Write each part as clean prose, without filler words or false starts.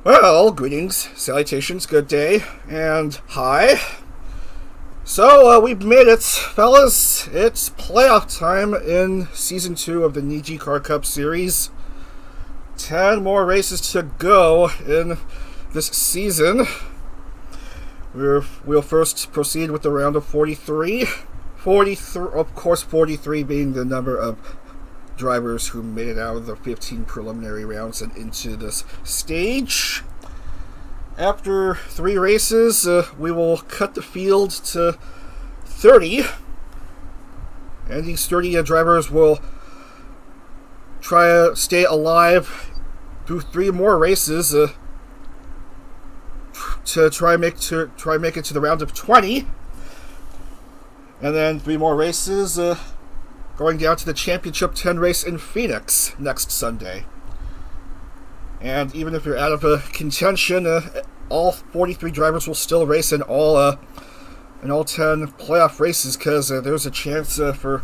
Well, greetings, salutations, good day, and hi. So, we've made it, fellas. It's playoff time in Season 2 of the NijiCar Cup Series. 10 more races to go in this season. We'll first proceed with the round of 43. 43, of course, 43 being the number of drivers who made it out of the 15 preliminary rounds and into this stage. After 3 races, we will cut the field to 30, and these 30 drivers will try to stay alive through 3 more races to try make it to the round of 20, and then 3 more races. Going down to the Championship 10 race in Phoenix next Sunday. And even if you're out of contention, all 43 drivers will still race in all 10 playoff races, because there's a chance for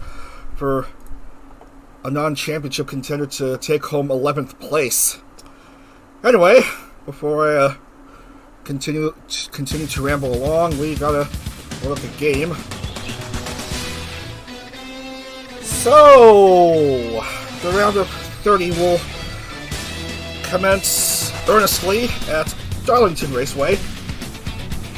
a non-championship contender to take home 11th place. Anyway, before I continue to ramble along, we gotta load up the game. So, the round of 30 will commence earnestly at Darlington Raceway,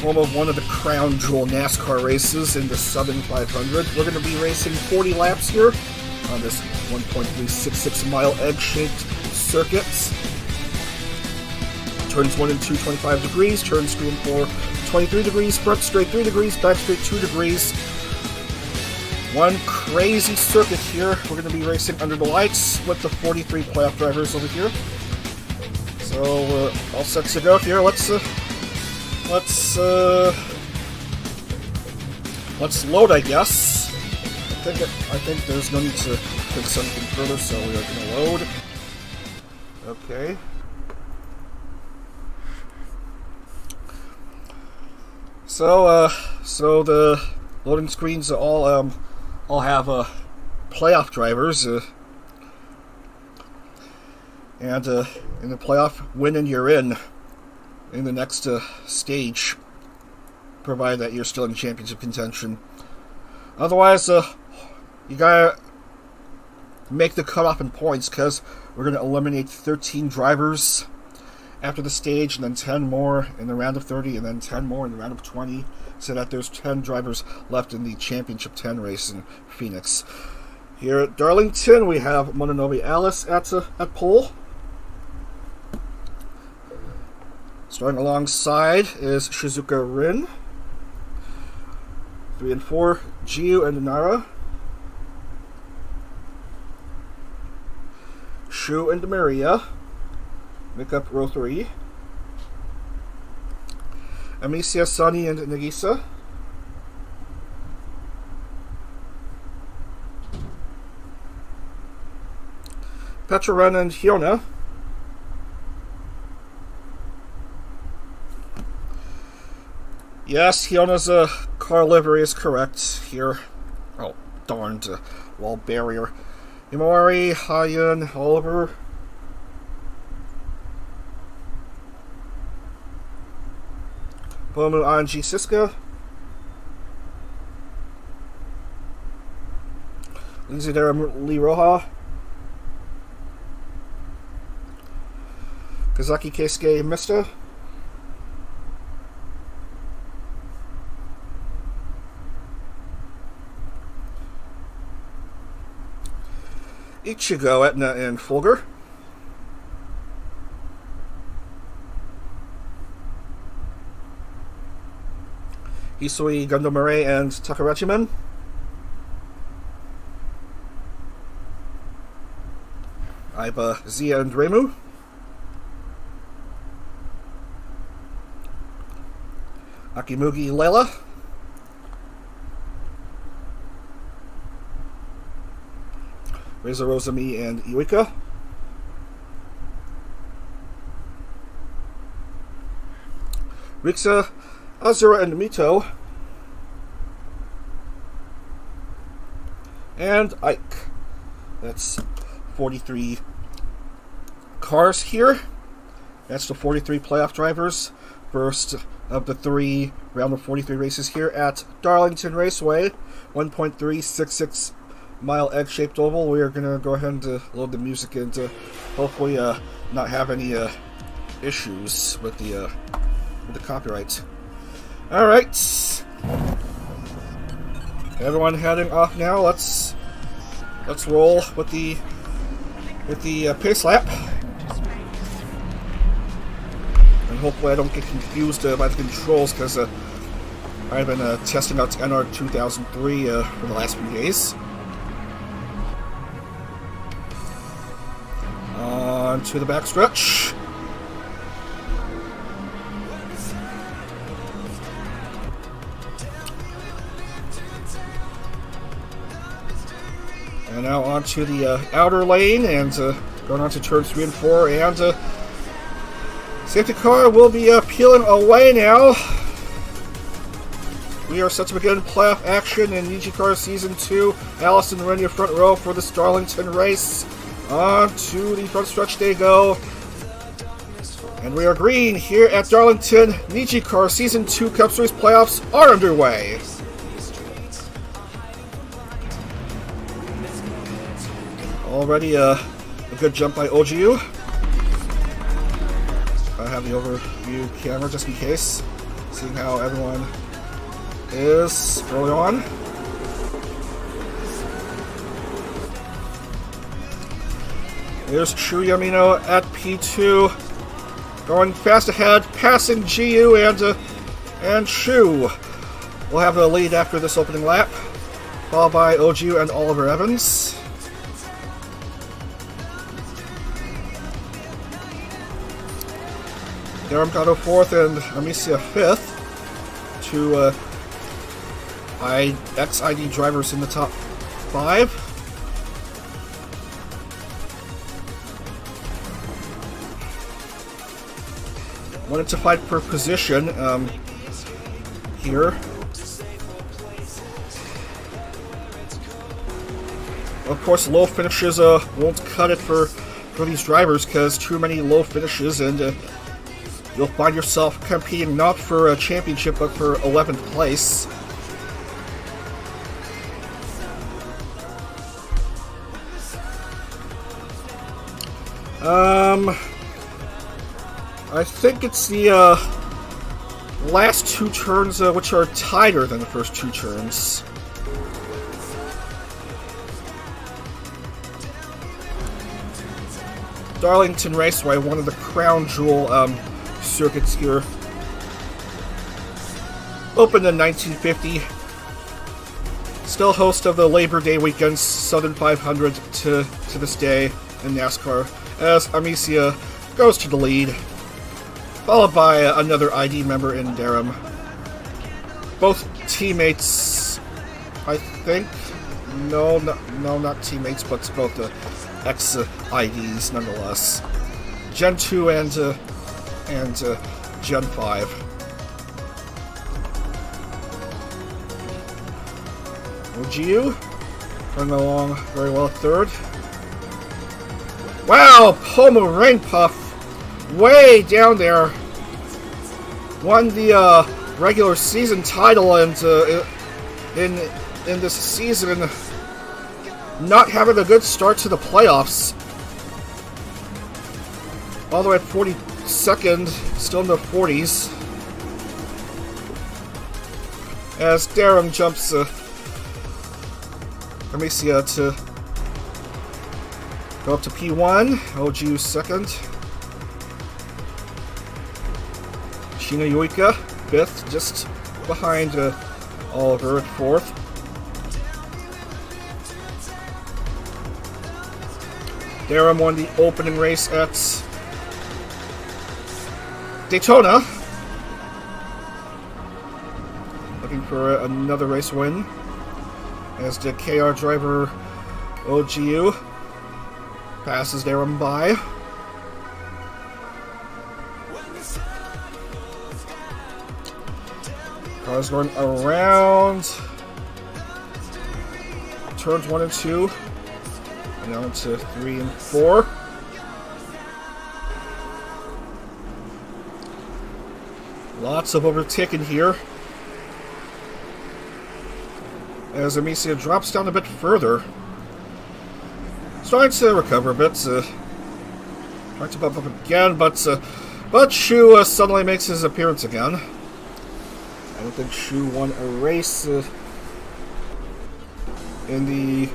home of one of the crown jewel NASCAR races in the Southern 500. We're going to be racing 40 laps here on this 1.366 mile egg-shaped circuit. Turns 1 and 2, 25 degrees. Turns 3 and 4, 23 degrees. Front straight 3 degrees. Back straight 2 degrees. One crazy circuit here. We're going to be racing under the lights with the 43 playoff drivers over here. So we're all set to go here. Let's load, I guess. I think there's no need to fix anything further, so we are going to load. Okay. So the loading screens all have playoff drivers, and in the playoff, win and you're in the next stage, provided that you're still in championship contention. Otherwise, you gotta make the cutoff in points, because we're gonna eliminate 13 drivers after the stage, and then 10 more in the round of 30, and then 10 more in the round of 20, so that there's 10 drivers left in the Championship 10 race in Phoenix. Here at Darlington, we have Mononobe Alice at pole. Starting alongside is Shizuka Rin. 3 and 4, Jiu and Nara. Shu and Maria make up row 3. Amicia, Sunny, and Nagisa. Petra, and Hyuna. Yes, Hyona's car livery is correct here. Oh, darned wall barrier. Imori, Hayun, Oliver. Bomu, Anji, Siska. Lizadera, Liroha. Kazaki, Keisuke, Mista. Ichigo, Etna, and Fulger. Hisui, Gondomare, and Takarachiman. Aiba, Zia, and Reimu. Akimugi, Layla. Reza, Rosami, and Yuika. Rixa, Azura, and Mito. And Ike. That's 43 cars here. That's the 43 playoff drivers. First of the 3 round of 43 races here at Darlington Raceway. 1.366 mile egg-shaped oval. We are going to go ahead and load the music in to hopefully not have any issues with the copyright. Alright. Everyone heading off now. Let's roll with the pace lap. And hopefully I don't get confused by the controls, because I've been testing out NR 2003 for the last few days. On to the backstretch. And now onto the outer lane, and going on to turns 3 and 4, and safety car will be peeling away now. We are set to begin playoff action in NijiCar Season 2. Allison Renia front row for this Darlington race. On to the front stretch they go. And we are green here at Darlington. NijiCar Season 2 Cup Series playoffs are underway. Already a good jump by OGU. I have the overview camera just in case, seeing how everyone is early on. There's True Yamino at P2, going fast ahead, passing GU and Shu. We'll have a lead after this opening lap, followed by OGU and Oliver Evans. Darmcado 4th and Amicia 5th. 2 XID drivers in the top 5. Wanted to fight for position here. Of course, low finishes won't cut it for these drivers, because too many low finishes and you'll find yourself competing not for a championship, but for 11th place. I think it's the last 2 turns which are tighter than the first 2 turns. Darlington Raceway, one of the crown jewel circuits here. Opened in 1950. Still host of the Labor Day weekend Southern 500 to this day in NASCAR, as Amicia goes to the lead, followed by another ID member in Durham. Both teammates, I think. No, not teammates, but both ex-IDs nonetheless. Gen 2 and Gen 5. OGU running along very well at 3rd. Wow, Poma Rain Puff way down there. Won the regular season title, and in this season not having a good start to the playoffs. All the way at 42nd, still in the 40s. As Durham jumps Amicia to go up to P1, OGU 2nd. Shina Yuika 5th, just behind Oliver at 4th. Durham won the opening race at Daytona. Looking for another race win, as the KR driver OGU passes Durham by. Cars going around turns 1 and 2, and now into 3 and 4. Lots of overtaking here. As Amicia drops down a bit further. Starting to recover a bit. Trying to bump up again, but Shu suddenly makes his appearance again. I don't think Shu won a race in the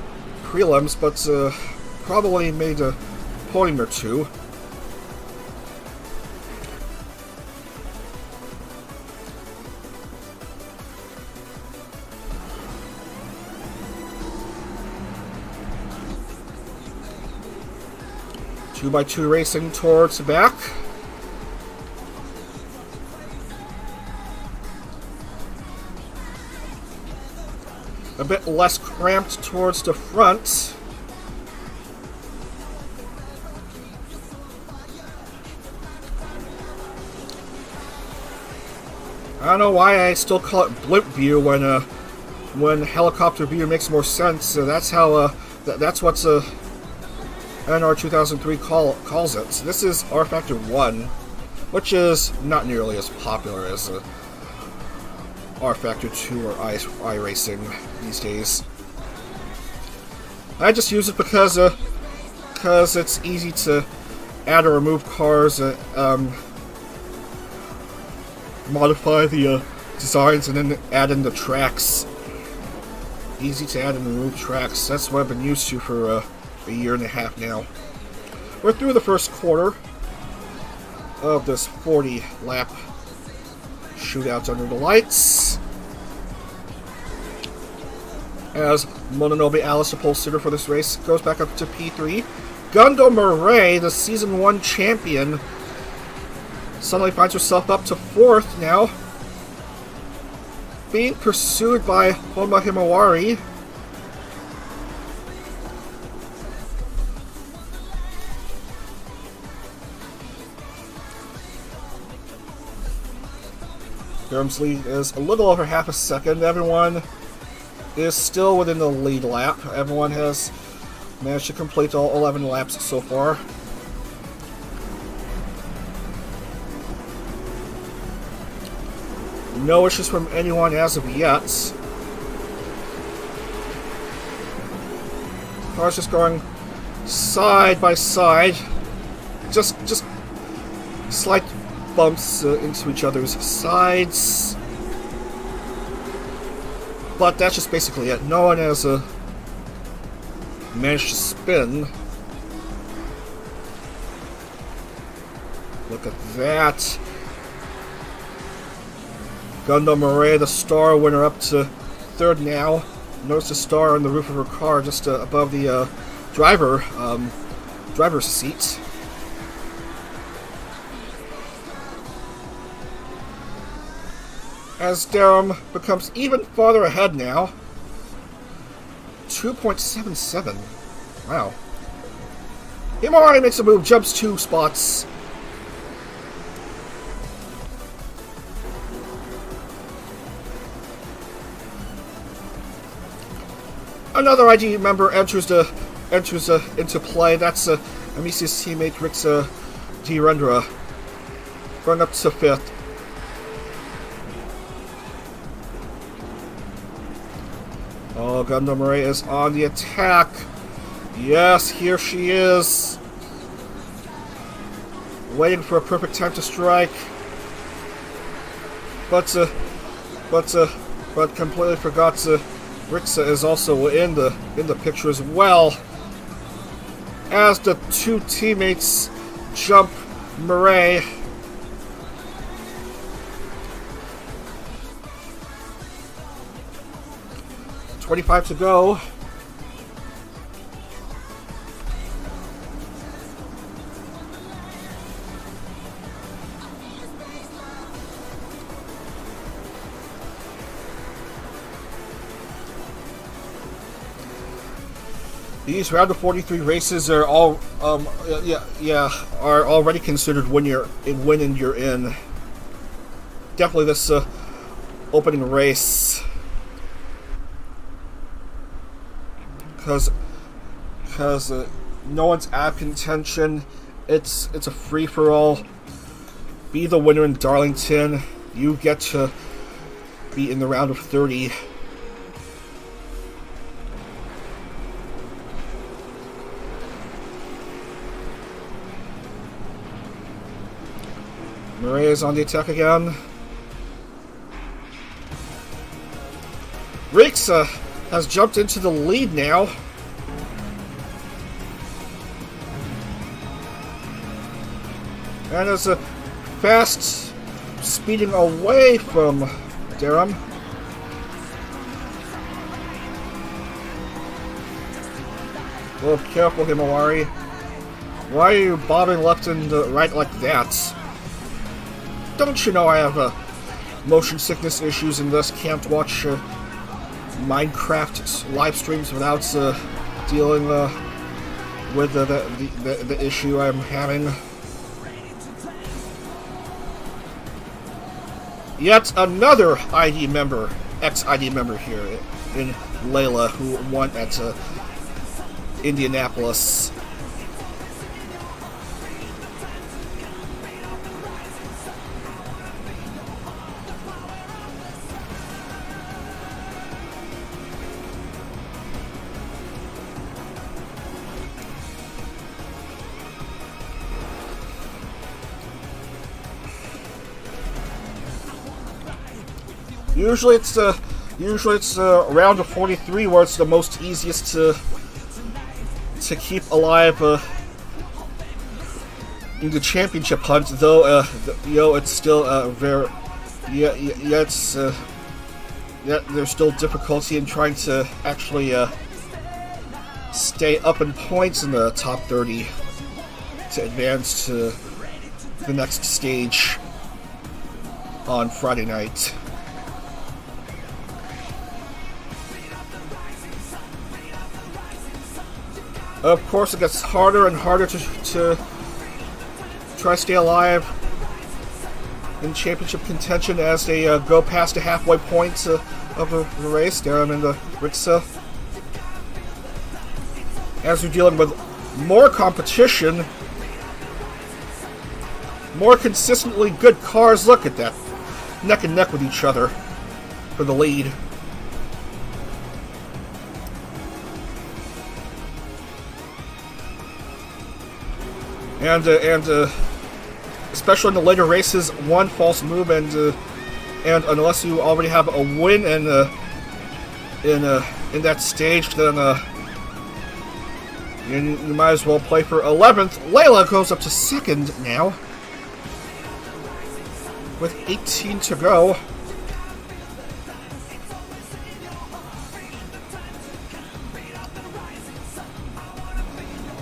prelims, but probably made a podium or two. Two by two racing towards the back. A bit less cramped towards the front. I don't know why I still call it blimp view when helicopter view makes more sense. That's how that's what's NR 2003 calls it. This is rFactor 1, which is not nearly as popular as rFactor 2 or iRacing these days. I just use it because it's easy to add or remove cars, modify the designs, and then add in the tracks. Easy to add and remove tracks. That's what I've been used to for a year and a half now. We're through the first quarter of this 40-lap shootout under the lights. As Mononobe Alice, the pole sitter for this race, goes back up to P3. Gundo Murray, the Season 1 champion, suddenly finds herself up to 4th now, being pursued by Homa Himawari. Durham's lead is a little over half a second. Everyone is still within the lead lap. Everyone has managed to complete all 11 laps so far. No issues from anyone as of yet. Cars just going side by side. Just slight bumps into each other's sides. But that's just basically it. No one has managed to spin. Look at that. Gundo Murray, the star winner, up to 3rd now. Notice the star on the roof of her car just above the driver's seat. As Durham becomes even farther ahead now. 2.77. Wow. Himawari makes a move, jumps 2 spots. Another ID member enters into play. That's Amicia's teammate Rixa Direndra, going up to 5th. Oh, Gundo Murray is on the attack. Yes, here she is. Waiting for a perfect time to strike. But completely forgot Rixa is also in the picture as well. As the 2 teammates jump Murray. .25 to go. These round of 43 races are all are already considered when you're in. Definitely this opening race. Because no one's out of contention. It's a free-for-all. Be the winner in Darlington. you get to be in the round of 30. Murray is on the attack again. Riggs has jumped into the lead now. And is fast speeding away from Durham. A little careful, Himawari. Why are you bobbing left and right like that? Don't you know I have motion sickness issues and thus can't watch Minecraft live streams without dealing with the issue I'm having? Yet another ID member, ex-ID member here in Layla, who won at Indianapolis. Usually it's round of 43 where it's the most easiest to keep alive in the championship hunt. Though it's still very there's still difficulty in trying to actually stay up in points in the top 30 to advance to the next stage on Friday night. Of course, it gets harder and harder to try to stay alive in championship contention as they go past the halfway point of the race. There I'm in the Rixa. As we're dealing with more competition, more consistently good cars. Look at that. Neck and neck with each other for the lead. And especially in the later races, one false move and unless you already have a win in that stage, then you might as well play for 11th. Layla goes up to 2nd now with 18 to go.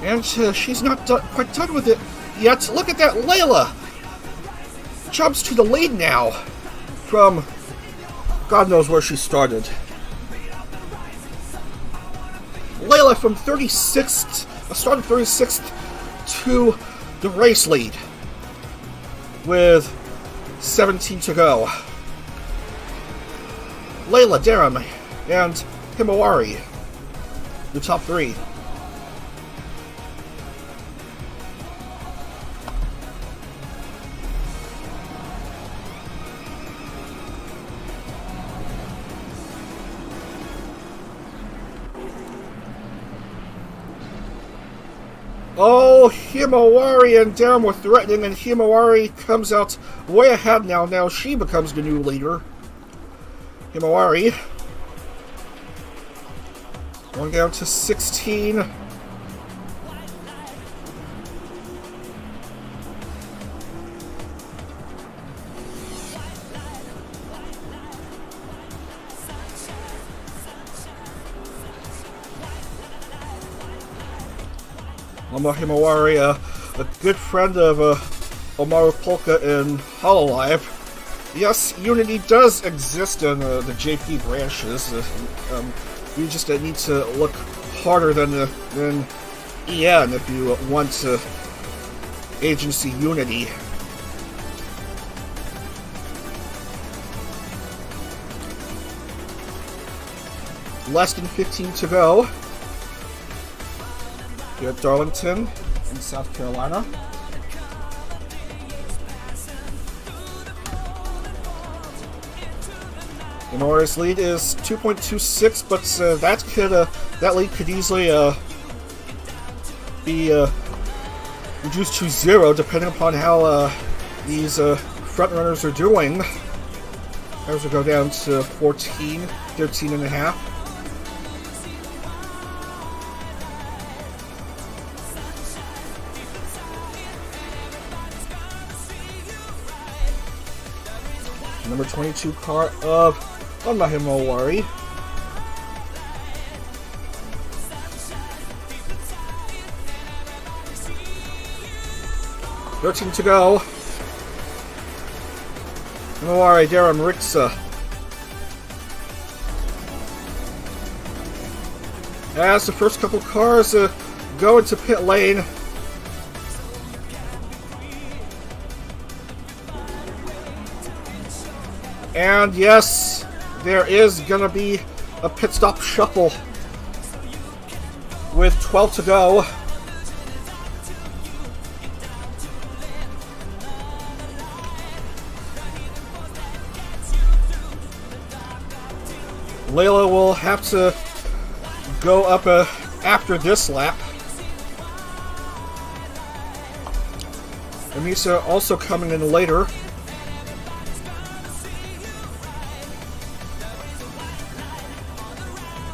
And she's not quite done with it yet. Look at that, Layla jumps to the lead now from God knows where she started. Layla from 36th, started 36th to the race lead with 17 to go. Layla, Durham, and Himawari, the top 3. Oh, Himawari and Durham were threatening, and Himawari comes out way ahead now. Now she becomes the new leader. Himawari going down to 16. Himawari, a good friend of Omaru Polka in Hololive. Yes, Unity does exist in the JP branches. You just need to look harder than EN if you want agency Unity. Less than 15 to go here at Darlington in South Carolina. Amori's lead is 2.26, but that lead could easily be reduced to 0, depending upon how these front runners are doing. Ours will go down to 13 and a half. Number 22 car of Mahimowari. $13 to go. Mahimowari, Darren Rixa. As the first couple cars go into pit lane. And yes, there is gonna be a pit stop shuffle with 12 to go. Layla will have to go up after this lap. Amisa also coming in later.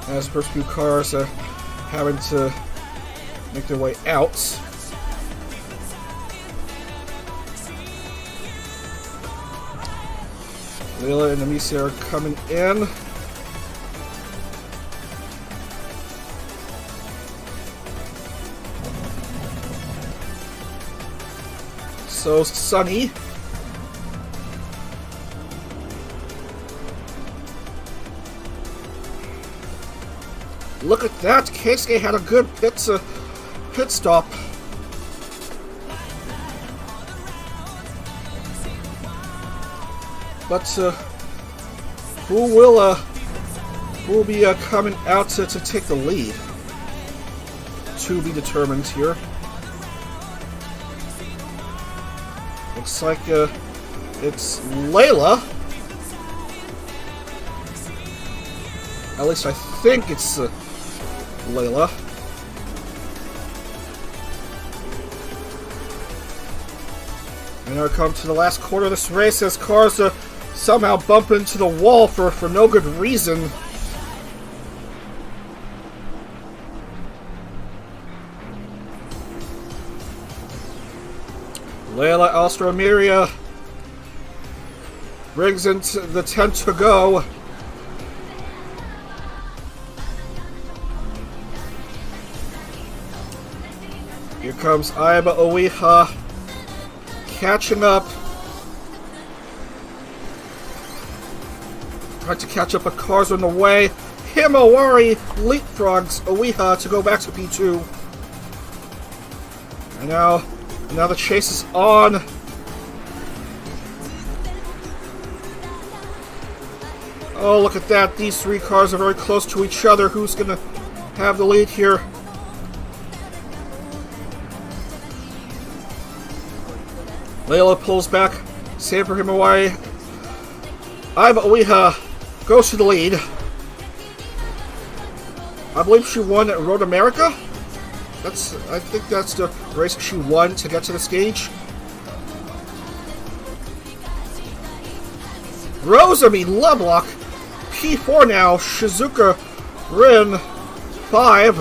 As the first few cars are having to make their way out. Layla and Amisa are coming in. So Sunny. Look at that! Keisuke had a good pit stop. But who will be coming out to take the lead? To be determined here. Looks like it's Layla. At least I think it's Layla. And now we come to the last quarter of this race as cars somehow bump into the wall for no good reason. Layla Alstramiria brings into the 10 to go. Here comes Aiba Oiha catching up. Trying to catch up, but cars on the way. Himawari leapfrogs Oiha to go back to P2. And now the chase is on. Oh, look at that. These three cars are very close to each other. Who's going to have the lead here? Layla pulls back. Save for Himawari. Aiba Oiha goes to the lead. I believe she won at Road America. I think that's the race she won to get to the stage. Rosami Lovelock, P4 now. Shizuka Rin, 5.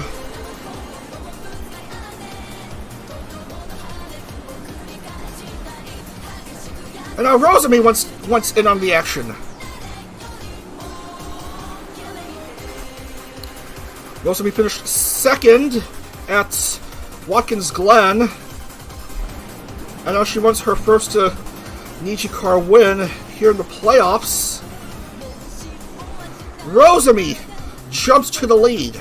And now Rosami wants in on the action. Rosami finished second at Watkins Glen. And now she wants her first NijiCar win here in the playoffs. Rosami jumps to the lead.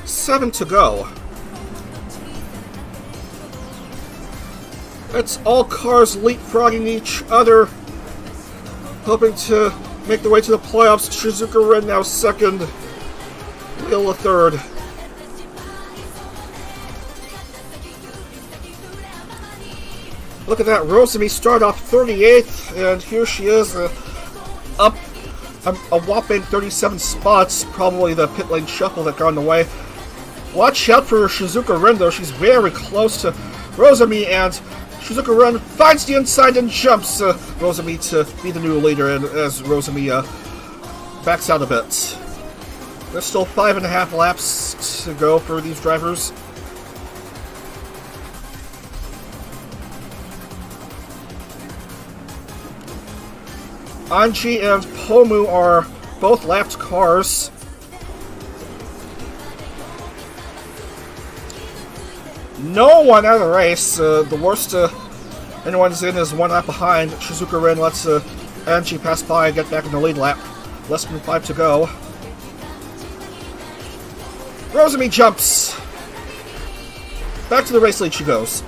7 to go. It's all cars leapfrogging each other, hoping to make their way to the playoffs. Shizuka Ren now second. Layla third. Look at that. Rosemi started off 38th, and here she is up a whopping 37 spots. Probably the pit lane shuffle that got in the way. Watch out for Shizuka Ren, though. She's very close to Rosemi, and Shizuka Ren finds the inside and jumps Rosemi to be the new leader, and as Rosemi backs out a bit. There's still 5.5 laps to go for these drivers. Anji and Pomu are both lapped cars. No one out of the race. The worst anyone's in is 1 lap behind. Shizuka Ren lets Anji pass by and get back in the lead lap. Less than 5 to go. Rosemi jumps. Back to the race lead she goes.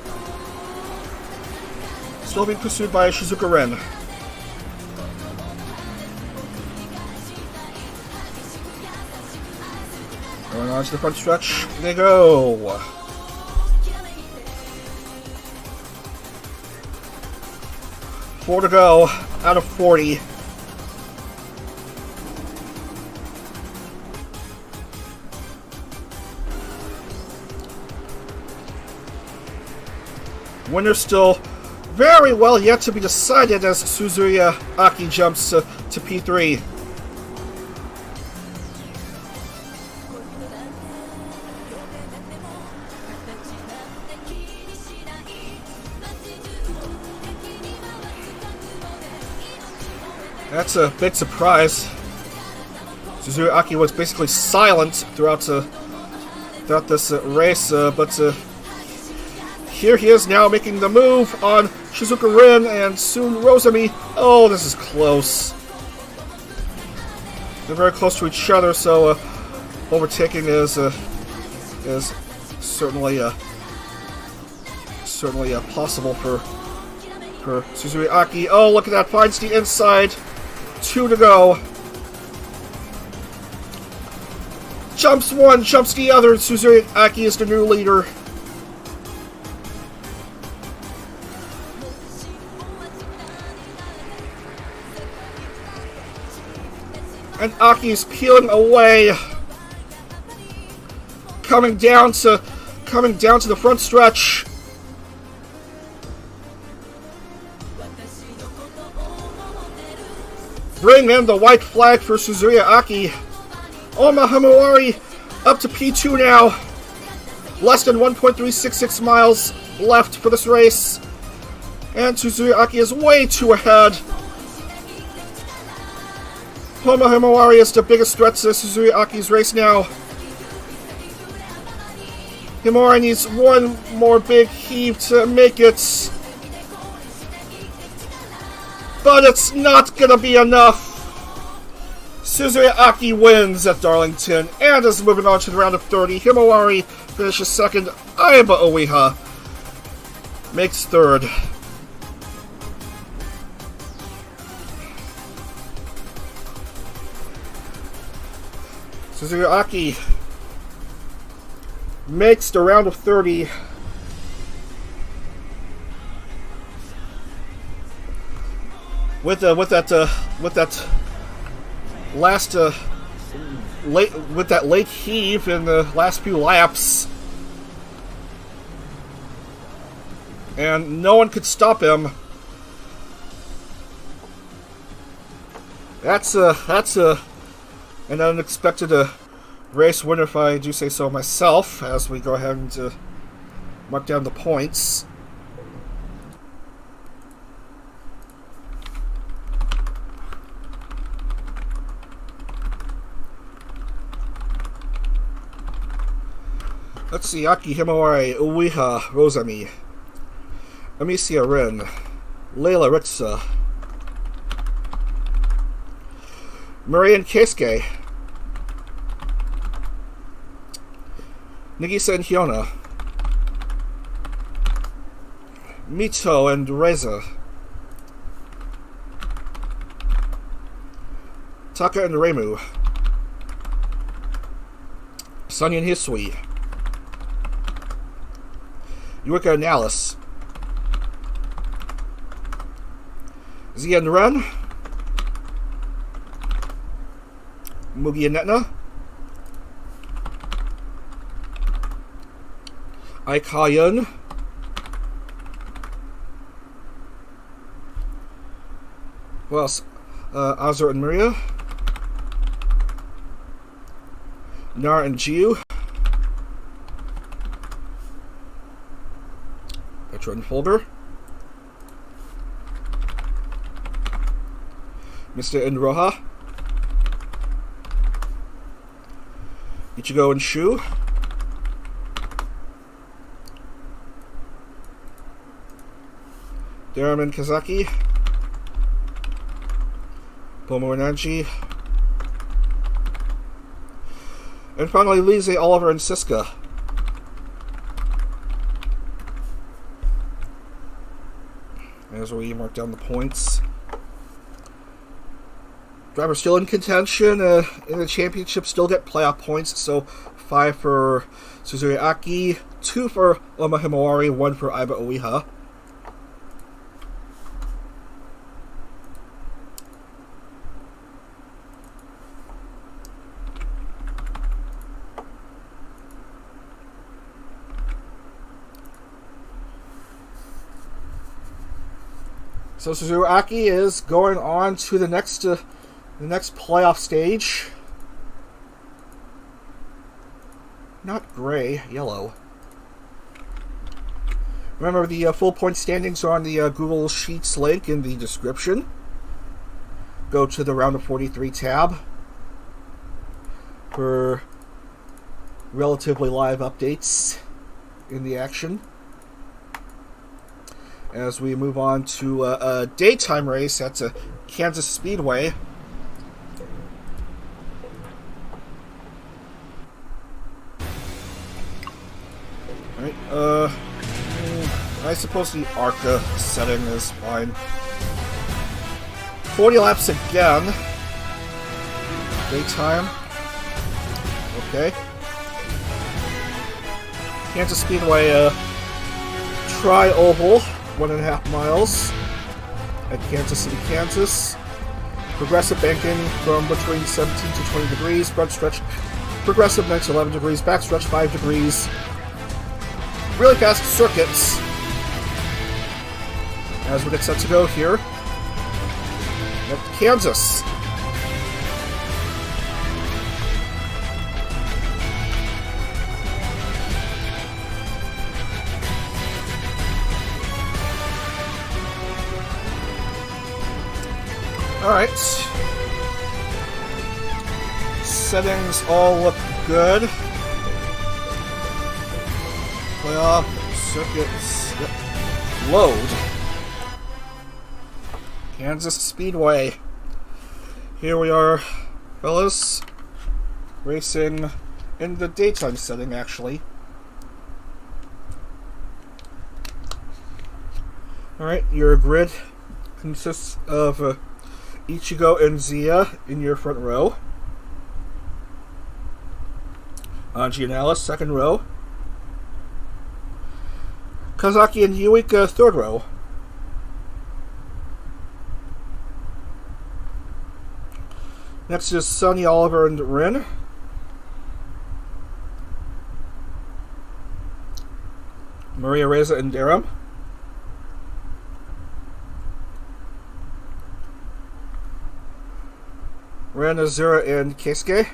Still being pursued by Shizuka Ren. Going on to the front stretch. They go. Four to go out of 40. Winner still very well yet to be decided as Suzuya Aki jumps to P3. That's a big surprise. Suzuya Aki was basically silent throughout this race, but here he is now making the move on Shizuka Ren and soon Rosemi. Oh, this is close. They're very close to each other, so overtaking is certainly possible for Suzuya Aki. Oh, look at that! Finds the inside. 2 to go. Jumps one, jumps the other. Suzuya Aki is the new leader. And Aki's peeling away. Coming down to the front stretch. Bring in the white flag for Suzuya Aki. Oma Hamuari up to P2 now. Less than 1.366 miles left for this race. And Suzuya Aki is way too ahead. Oma Hamuari is the biggest threat to Suzuya Aki's race now. Himura needs one more big heave to make it. But it's not gonna be enough. Suzuya Aki wins at Darlington and is moving on to the round of 30. Himawari finishes second. Aiba Oiha makes third. Suzuya Aki makes the round of 30. With that late heave in the last few laps, and no one could stop him. That's an unexpected race winner, if I do say so myself. As we go ahead and mark down the points. Let's see, Aki, Himawari, Uiha, Rosemi, Amicia Rin, Leila Ritsa, Marian Keisuke, Nagisa and Hyona, Mito and Reza, Taka and Reimu, Sonya and Hisui, Yuika and Alice, Zia and Ren, Mugi and Netna, Aikayun, who else? Azur and Maria, Nar and Jiu, Petra and Folger, Mr. and Roha, Ichigo and Shu, Daram and Kazaki, Pomo and Anji, and finally Lise, Oliver, and Siska. As we mark down the points. Drivers still in contention in the championship, still get playoff points. So 5 for Suzuki Aki, 2 for Oma Himawari, 1 for Aiba Oiha. So Suzuki Aki is going on to the next playoff stage. Not gray, yellow. Remember, the full point standings are on the Google Sheets link in the description. Go to the Round of 43 tab for relatively live updates in the action. As we move on to a daytime race at Kansas Speedway. Alright, I suppose the ARCA setting is fine. 40 laps again. Daytime. Okay. Kansas Speedway, tri-oval. 1.5 miles at Kansas City, Kansas. Progressive banking from between 17 to 20 degrees. Front stretch progressive next 11 degrees. Back stretch 5 degrees. Really fast circuits. As we get set to go here at Kansas. Alright. Settings all look good. Playoff circuits. Yep. Load. Kansas Speedway. Here we are, fellas. Racing in the daytime setting, actually. Alright, your grid consists of Ichigo and Zia in your front row. Anji and Alice, second row. Kazaki and Yuika, third row. Next is Sunny, Oliver, and Rin. Maria, Reza, and Daram. Ren, Azura, and Keisuke.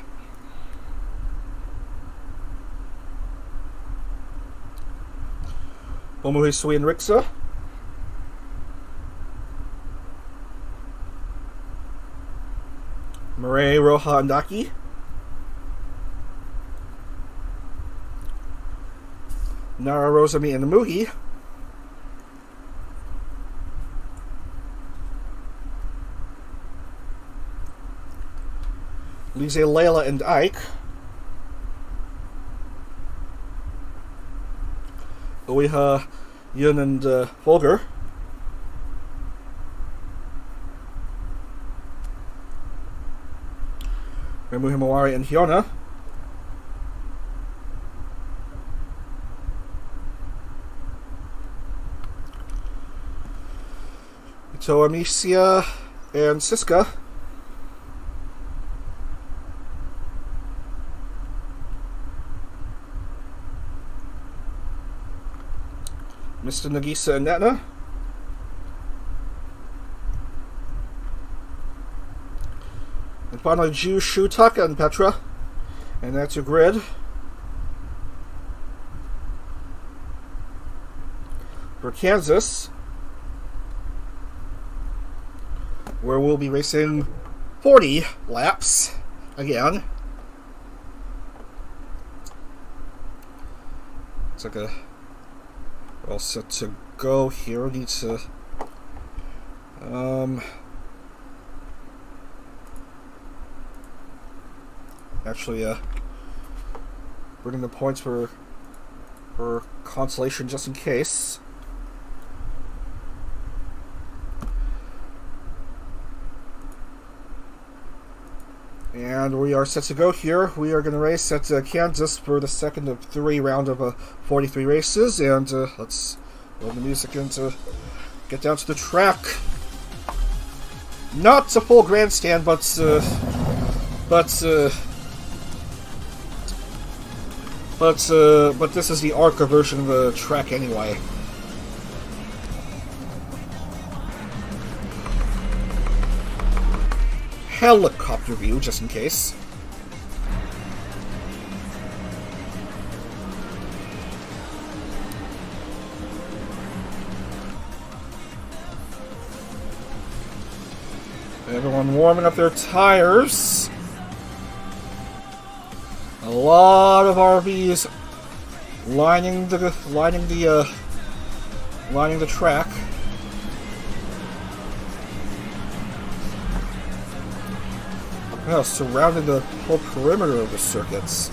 Omuhisui and Rixa. Mireille, Roha, and Daki. Nara, Rosami, and Mugi. Lise, Layla, and Ike. Oiha, Yun, and Volger. Remu, Himawari, and Hyuna. to Amicia and Siska. Mr. Nagisa and Netna. And finally, Jushu, Taka, and Petra. And that's your grid. For Kansas, where we'll be racing 40 laps again. Looks like we're all set to go here. We need to actually bring in the points for consolation just in case. And we are set to go here. We are going to race at Kansas for the second of 3 round of 43 races. And let's roll the music in to get down to the track. Not a full grandstand, but this is the ARCA version of the track anyway. Helicopter view, just in case. Everyone warming up their tires. A lot of RVs lining the track. Well, surrounding the whole perimeter of the circuits.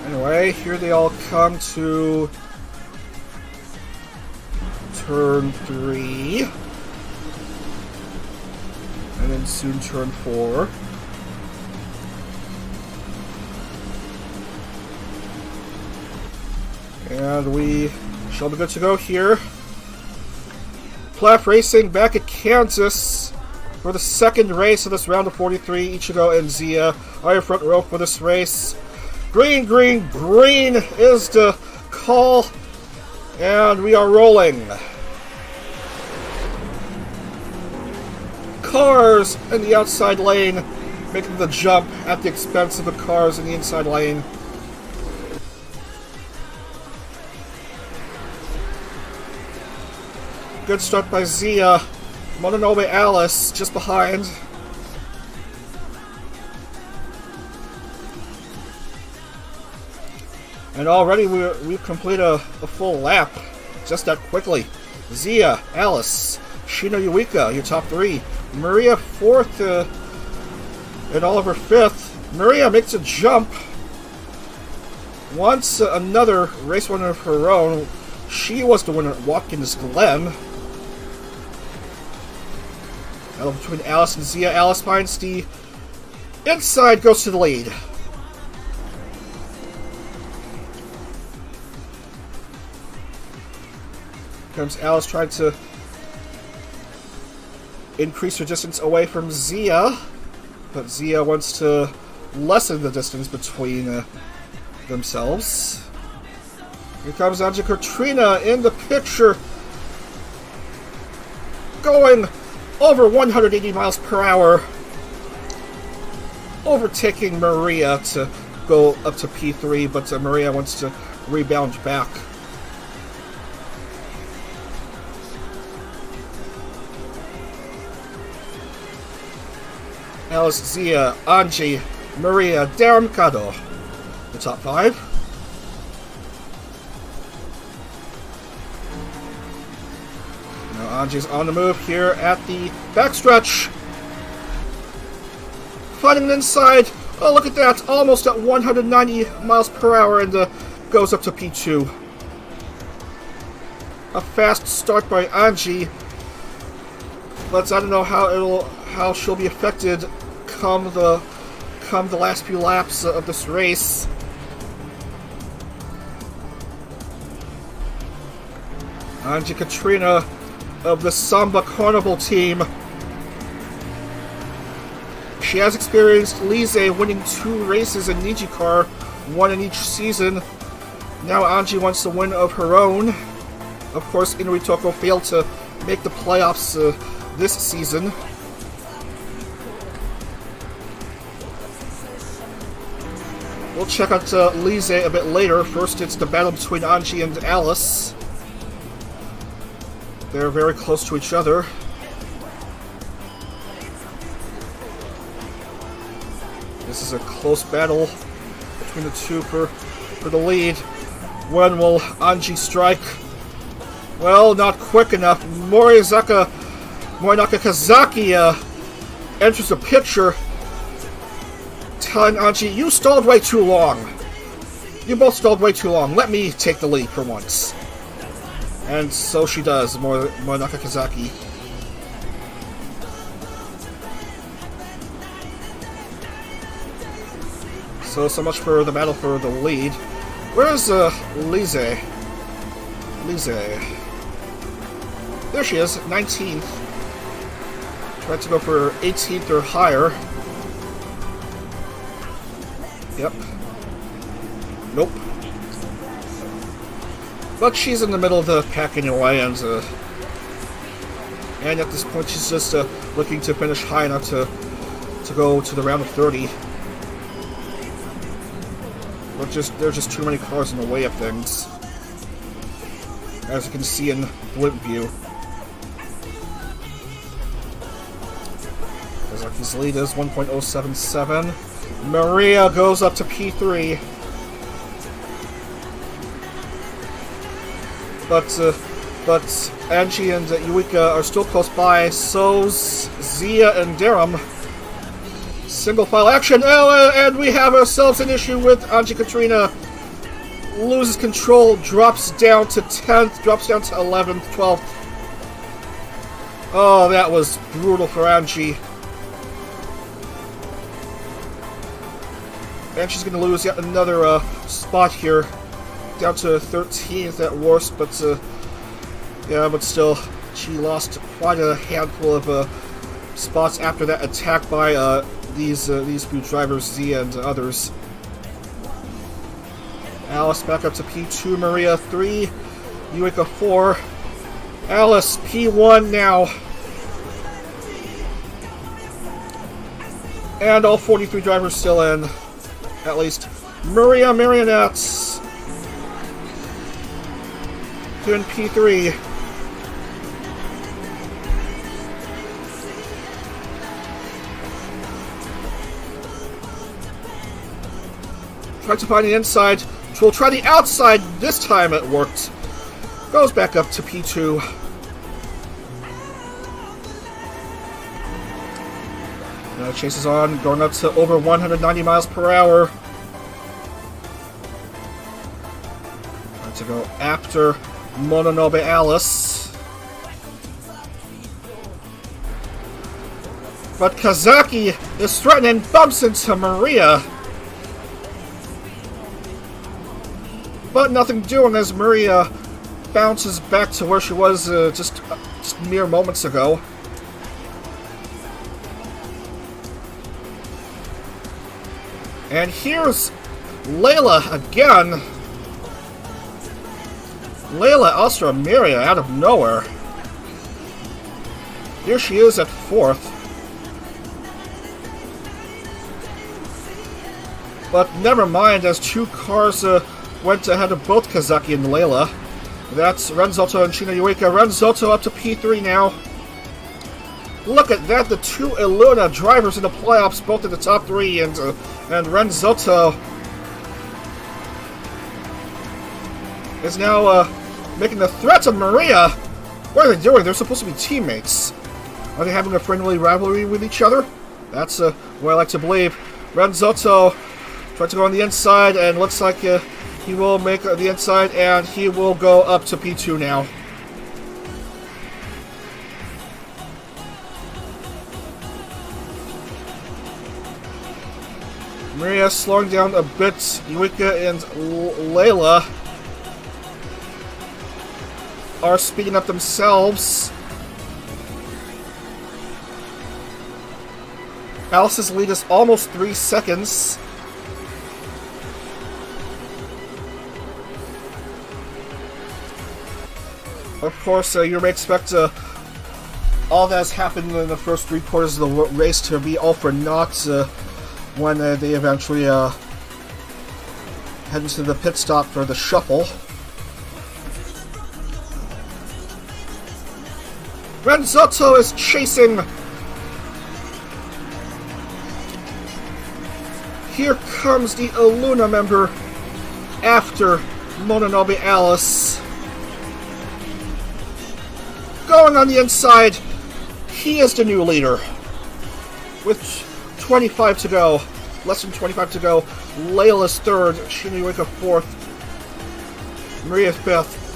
Anyway, here they all come to turn 3. And then soon turn 4. And we shall be good to go here. Plath Racing back at Kansas for the second race of this round of 43. Ichigo and Zia are in front row for this race. Green, green, green is the call. And we are rolling. Cars in the outside lane making the jump at the expense of the cars in the inside lane. Good start by Zia. Mononobe Alice just behind. And already we've completed a full lap just that quickly. Zia, Alice, Shino Yuika, your top 3. Maria 4th and Oliver 5th. Maria makes a jump. Once another race winner of her own. She was the winner at Watkins Glen. Battle between Alice and Zia. Alice finds the inside, goes to the lead. Comes Alice trying to increase her distance away from Zia, but Zia wants to lessen the distance between themselves. Here comes Anja Katrina in the picture, going over 180 miles per hour, overtaking Maria to go up to P3, but Maria wants to rebound back. Alice, Zia, Anji, Maria, Darren Mikado, the top 5. Now Anji's on the move here at the backstretch. Finding an inside. Oh, look at that. Almost at 190 miles per hour and goes up to P2. A fast start by Anji. But I don't know how she'll be affected come the last few laps of this race. Anji Katrina of the Samba Carnival team. She has experienced Lise winning 2 races in NijiCar, 1 in each season. Now Anji wants to win of her own. Of course, Inuitoko failed to make the playoffs this season. We'll check out Lise a bit later. First, it's the battle between Anji and Alice. They're very close to each other. This is a close battle between the two for the lead. When will Anji strike? Well, not quick enough. Morinaka Kazaki enters the picture, telling Anji, "You stalled way too long. You both stalled way too long. Let me take the lead for once." And so she does, Morinaka Kazaki. So much for the battle for the lead. Where's Lise? Lise. There she is, 19th. Tried to go for 18th or higher. Yep. Nope. But she's in the middle of the pack anyway, and at this point she's just looking to finish high enough to go to the round of 30. But there's just too many cars in the way of things, as you can see in blimp view. Kazaki's lead is 1.077. Maria goes up to P3. But Anji and Yuika are still close by. So's Zia and Darum. Single file action. Oh, and we have ourselves an issue with Anji Katrina. Loses control, drops down to 10th, drops down to 11th, 12th. Oh, that was brutal for Anji. And she's going to lose yet another spot here. Down to 13th at worst, but yeah, but still, she lost quite a handful of spots after that attack by these few drivers, Z and others. Alice back up to P2, Maria 3, Yuika 4, Alice P1 now. And all 43 drivers still in, at least. Maria Marionettes in P3. Tried to find the inside. We'll try the outside. This time it worked. Goes back up to P2. Now chases on, going up to over 190 miles per hour. Trying to go after Mononobe Alice. But Kazaki is threatening, bumps into Maria. But nothing doing as Maria bounces back to where she was just mere moments ago. And here's Layla again. Layla Austramaria out of nowhere. Here she is at 4th. But never mind, as 2 cars went ahead of both Kazaki and Layla. That's Renzoto and Shina Yuika. Renzoto up to P3 now. Look at that, the 2 Illuna drivers in the playoffs, both in the top 3, and Renzoto is now making the threat to Maria. What are they doing? They're supposed to be teammates. Are they having a friendly rivalry with each other? That's what I like to believe. Renzoto tried to go on the inside, and looks like he will make the inside, and he will go up to P2 now. Maria slowing down a bit. Yuika and Layla. are speeding up themselves. Alice's lead is almost 3 seconds. Of course, you may expect all that has happened in the first 3 quarters of the race to be all for naught when they eventually head into the pit stop for the shuffle. Renzotto is chasing. Here comes the Luna member after Mononobe Alice. Going on the inside, he is the new leader. With 25 to go, less than 25 to go, Layla's third, Shiniwika fourth, Maria fifth.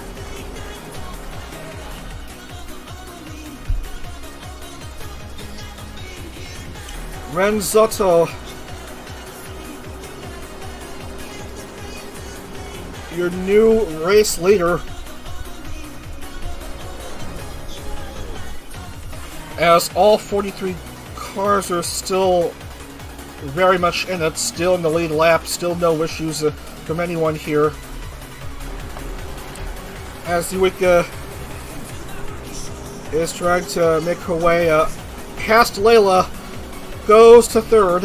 Renzotto, your new race leader, as all 43 cars are still very much in it, still in the lead lap, still no issues from anyone here. As Yuika is trying to make her way past Layla, goes to third.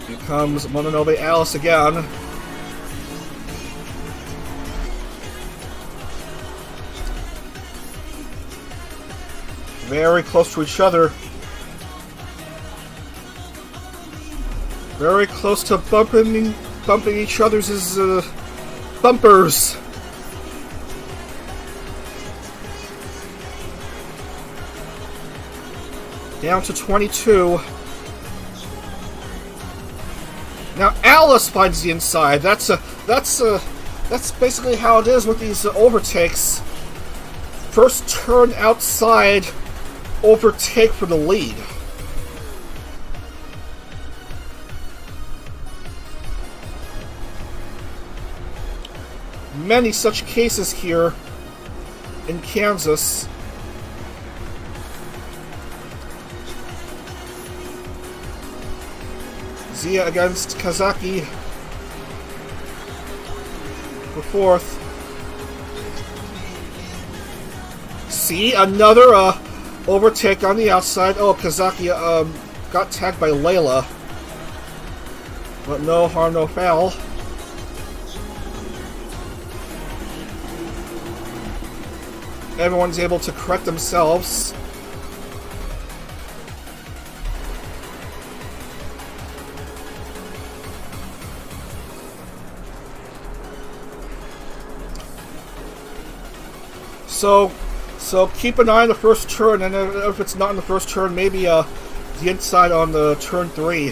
Here comes Mononobe Alice again. Very close to each other. Very close to bumping each other's bumpers. Down to 22. Now Alice finds the inside. That's basically how it is with these overtakes. First turn outside, overtake for the lead. Many such cases here in Kansas. Zia against Kazaki for fourth. See, another overtake on the outside. Oh, Kazaki got tagged by Layla. But no harm, no foul. Everyone's able to correct themselves. So keep an eye on the first turn, and if it's not in the first turn, maybe the inside on the turn 3.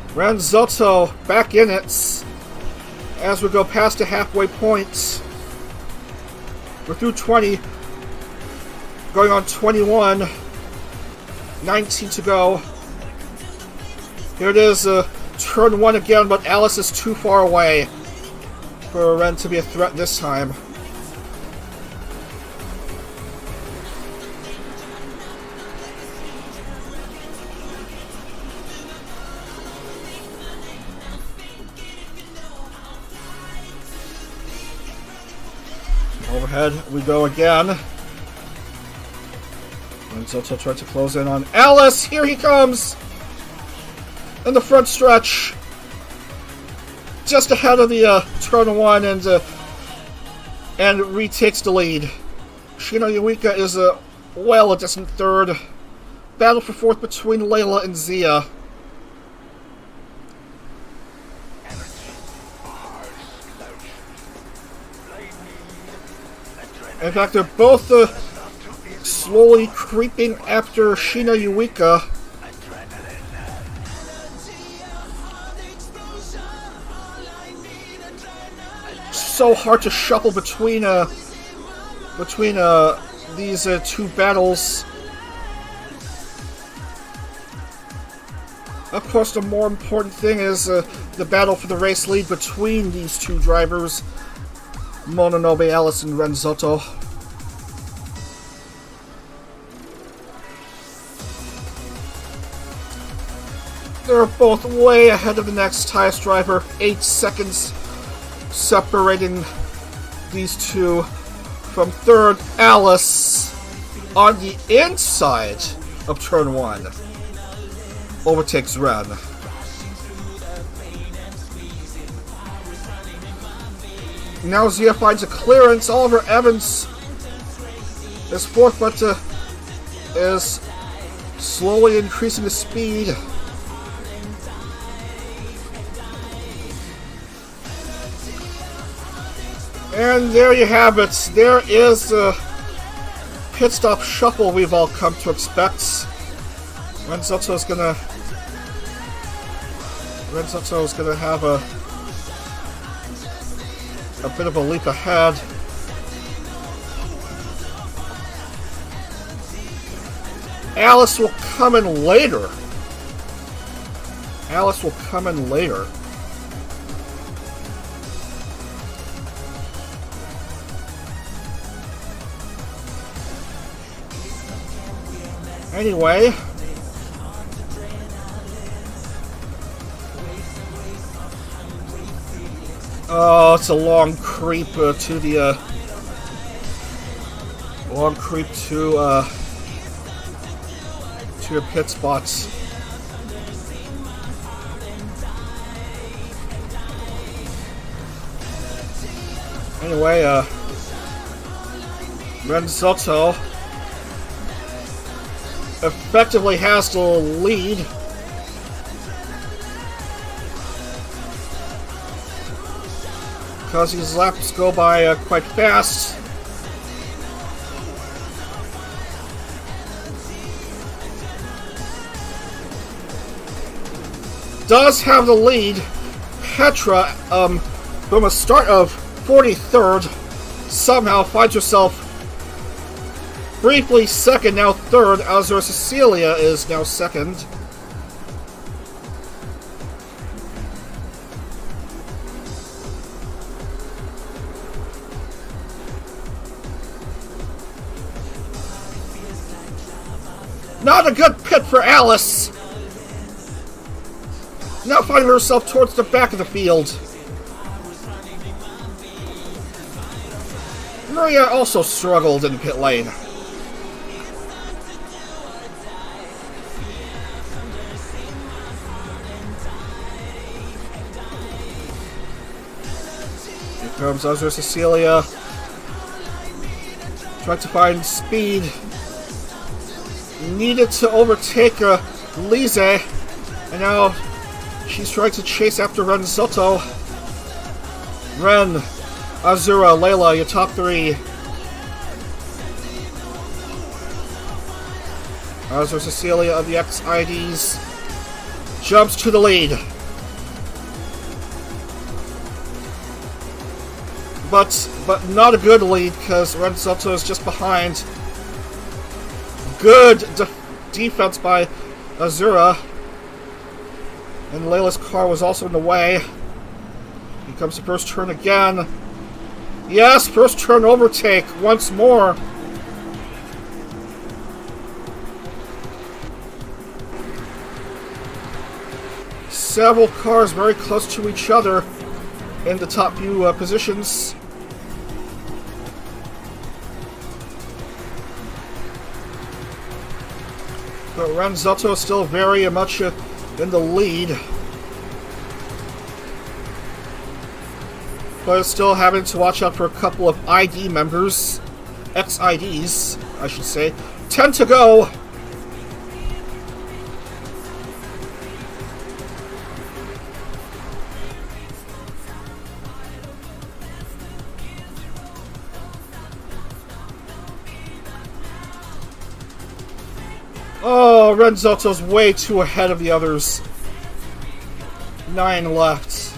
Renzotto back in it as we go past the halfway point. We're through 20, going on 21, 19 to go. Here it is, turn 1 again, but Alice is too far away for Ren to be a threat this time. Overhead we go again. And Zoto tried to close in on Alice. Here he comes! In the front stretch. Just ahead of the turn 1 and retakes the lead. Shino Yuika is well a distant third. Battle for fourth between Layla and Zia. In fact, they're both slowly creeping after Shino Yuika. So hard to shuffle between these two battles. Of course, the more important thing is the battle for the race lead between these two drivers, Mononobe Alice and Renzotto. They're both way ahead of the next highest driver, 8 seconds separating these two. From third, Alice on the inside of turn 1 overtakes Ren. Now Zia finds a clearance. Oliver Evans is fourth, but is slowly increasing the speed. And there you have it. There is the pit stop shuffle we've all come to expect. Renzotto is gonna have a bit of a leap ahead. Alice will come in later. Anyway, oh, it's a long creep to the to your pit spots. Anyway, Renzotto effectively has the lead. Because his laps go by quite fast. Does have the lead. Petra, from a start of 43rd, somehow finds herself briefly second, now third. Azura Cecilia is now second. Not a good pit for Alice. Now finding herself towards the back of the field. Maria also struggled in pit lane. Here comes Azura Cecilia. Trying to find speed. Needed to overtake Lise. And now she's trying to chase after Renzotto. Ren, Azura, Layla, your top three. Azura Cecilia of the XIDs jumps to the lead. But not a good lead because Renzotto is just behind. Good defense by Azura. And Layla's car was also in the way. Here comes the first turn again. Yes, first turn overtake once more. Several cars very close to each other in the top few positions. But Renzotto is still very much in the lead. But it's still having to watch out for a couple of ID members. XIDs, I should say. 10 to go. Oh, Renzotto's way too ahead of the others. 9 left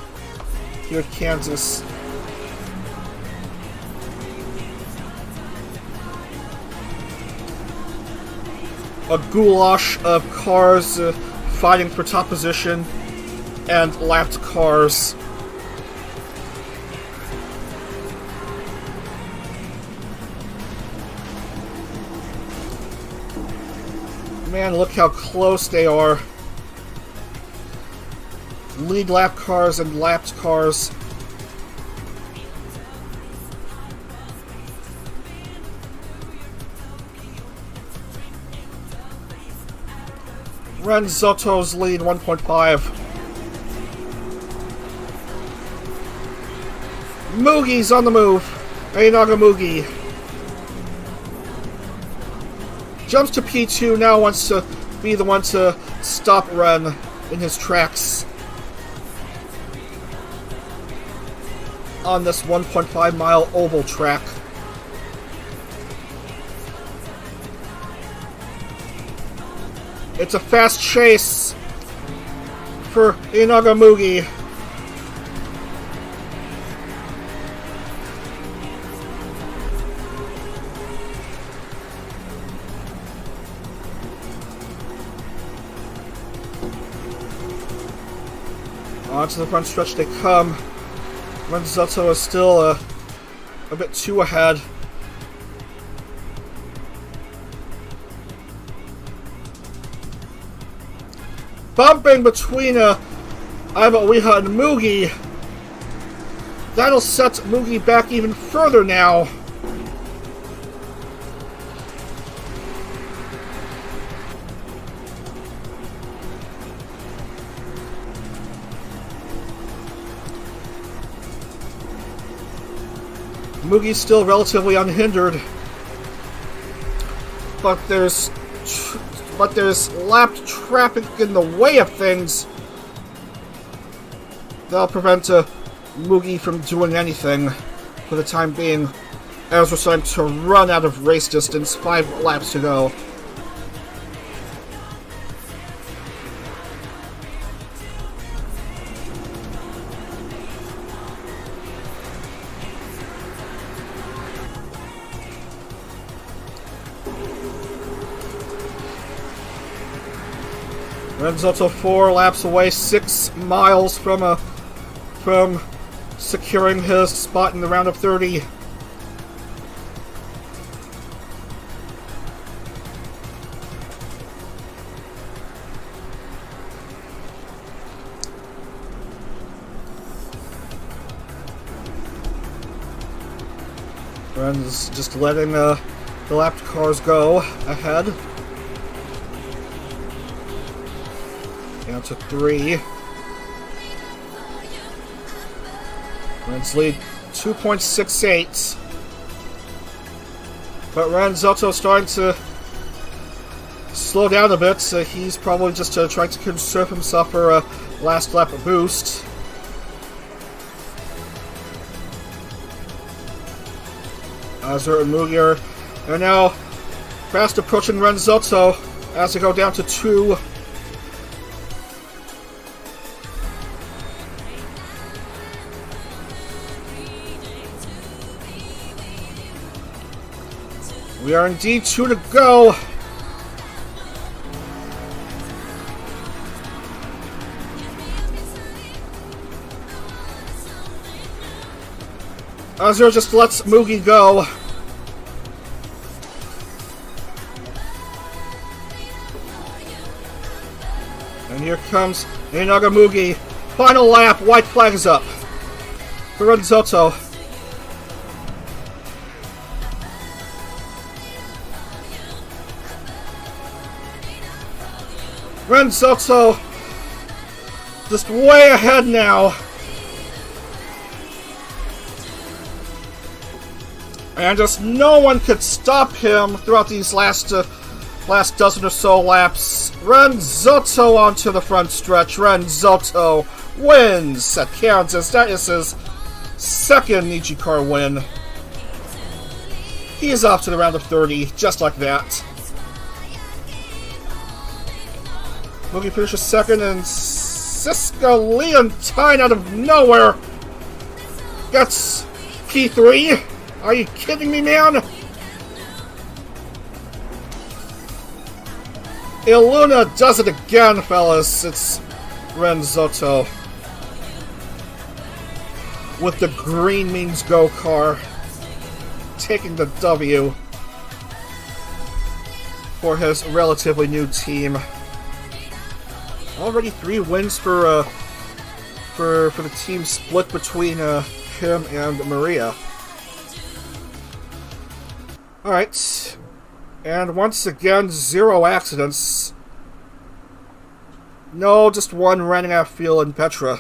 here at Kansas. A goulash of cars fighting for top position and lapped cars. Man, look how close they are. Lead lap cars and lapped cars. Renzotto's lead 1.5. Mugi's on the move. Einaga Mugi jumps to P2, now wants to be the one to stop Ren in his tracks on this 1.5 mile oval track. It's a fast chase for Einaga Mugi. Onto the front stretch they come. Renzotto is still a bit too ahead. Bumping between Iva Ueha and Mugi. That'll set Mugi back even further now. Mugi's still relatively unhindered, but there's lapped traffic in the way of things that'll prevent Mugi from doing anything for the time being, as we're starting to run out of race distance. 5 laps to go. Renzotto 4 laps away, 6 miles from securing his spot in the round of 30. Ren's just letting the lapped cars go ahead. Down to 3. Ren's lead 2.68. But Renzotto starting to slow down a bit. So he's probably just trying to conserve himself for a last lap boost. Azur and Mugi are now fast approaching Renzotto as they go down to 2. We are indeed 2 to go. Azur just lets Mugi go. And here comes Einaga Mugi. Final lap, white flag is up for Renzotto. Renzotto just way ahead now. And just no one could stop him throughout these last dozen or so laps. Renzotto onto the front stretch. Renzotto wins at Kansas. That is his second NijiCar win. He is off to the round of 30, just like that. Mugi finishes second, and Cisco Leontine out of nowhere gets P3. Are you kidding me, man? Iluna does it again, fellas. It's Renzotto with the Green Means Go car taking the W for his relatively new team. Already 3 wins for the team split between him and Maria. Alright. And once again, 0 accidents. No, just 1 running out of fuel in Petra.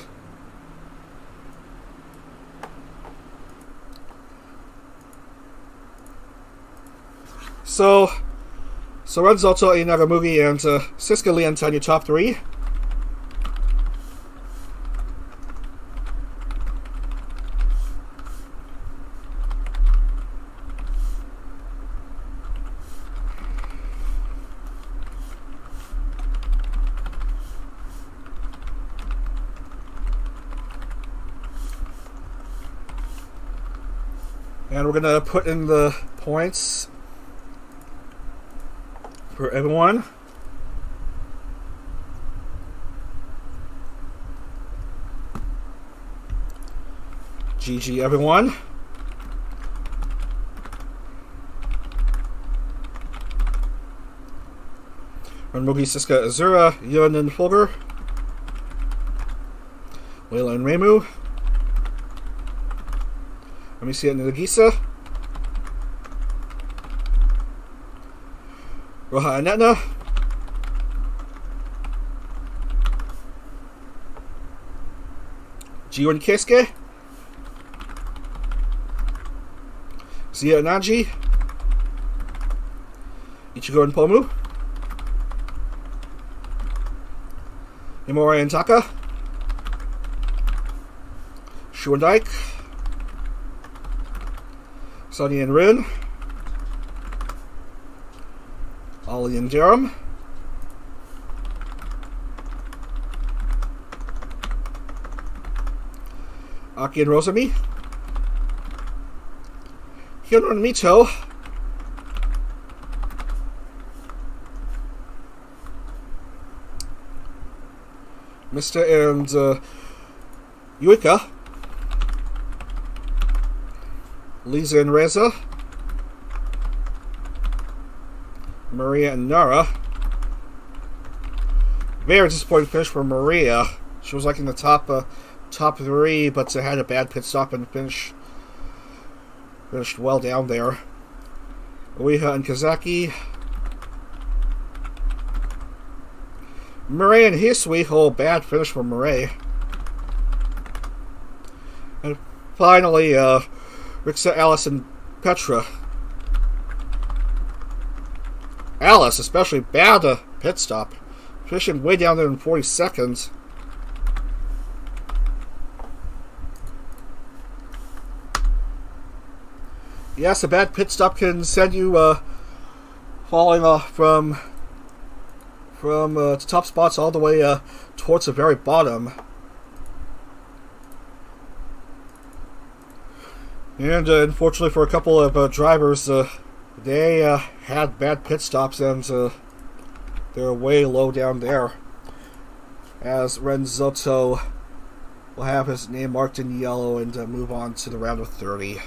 So Renzotto, Nagamugi, and Siska Leonta on your top 3. And we're gonna put in the points for everyone. GG everyone. Ranmugi, Siska, Azura, Yun and Fulgur. Layla and Reimu. Let me see it in Nagisa. Roha and Etna. Jiu and Keisuke. Zia and Naji. Ichigo and Pomu. Imori and Taka. Shu and Dike. Sonny and Rin. Ollie and Jerem. Aki and Rosami. Hyun and Mito. Mr. and Yuika. Lisa and Reza. Maria and Nara. Very disappointing finish for Maria. She was like in the top 3, but had a bad pit stop and finished well down there. Ueha and Kazaki. Murray and Hisui. Oh, bad finish for Murray. And finally, Rixa, Alice, and Petra. Alice, especially bad pit stop. Finishing way down there in 40 seconds. Yes, a bad pit stop can send you falling off from the top spots all the way towards the very bottom. And unfortunately for a couple of drivers, they had bad pit stops and they're way low down there. As Renzotto will have his name marked in yellow and move on to the round of 30.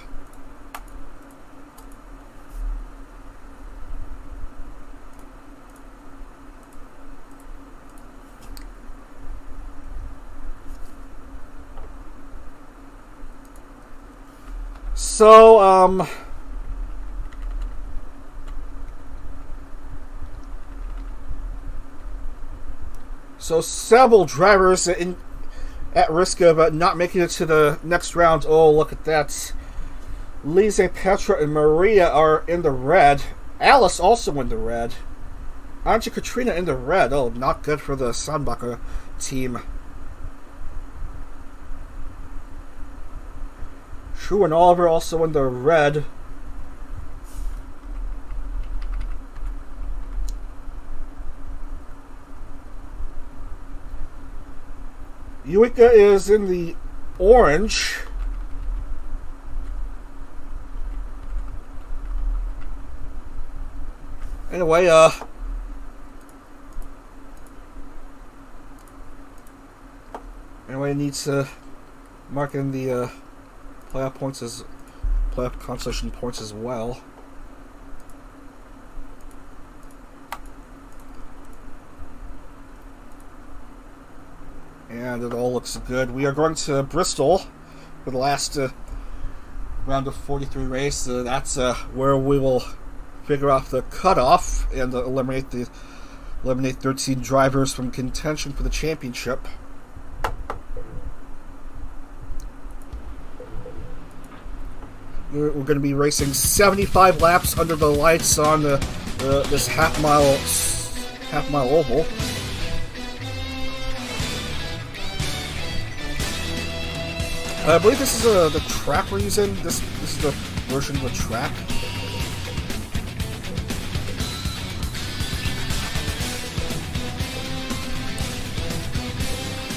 So several drivers at risk of not making it to the next round. Oh, look at that. Lise, Petra, and Maria are in the red. Alice also in the red. Anja Katrina in the red. Oh, not good for the Sanbacher team. Shu and Oliver also in the red. Yuika is in the orange. Anyway, Anyway, I need to mark in the playoff points as playoff consolation points as well. And it all looks good. We are going to Bristol for the last round of 43 race. That's where we will figure out the cutoff and eliminate 13 drivers from contention for the championship. We're going to be racing 75 laps under the lights on this half mile oval. I believe this is the track we're using. This is the version of the track.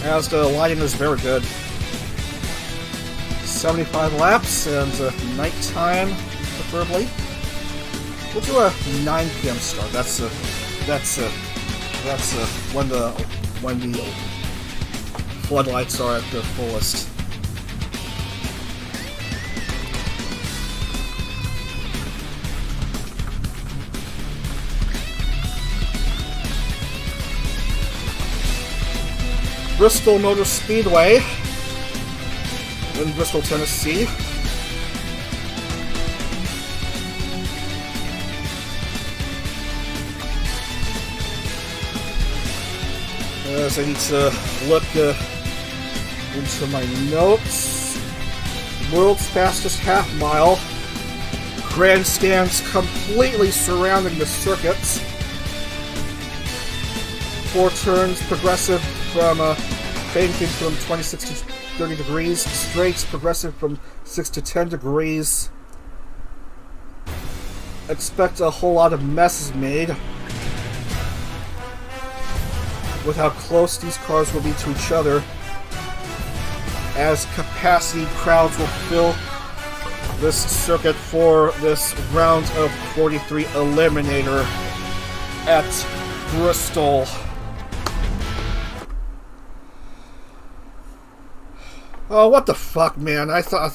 As the lighting is very good. 75 laps and nighttime, preferably. We'll do a 9 p.m. start. That's when the floodlights are at their fullest. Bristol Motor Speedway in Bristol, Tennessee. As I need to look into my notes. World's fastest half mile. Grandstands completely surrounding the circuits. 4 turns, progressive from banking from 26 to 30 degrees, straights progressive from 6 to 10 degrees. Expect a whole lot of messes made with how close these cars will be to each other, as capacity crowds will fill this circuit for this round of 43 eliminator at Bristol. Oh, what the fuck, man! I thought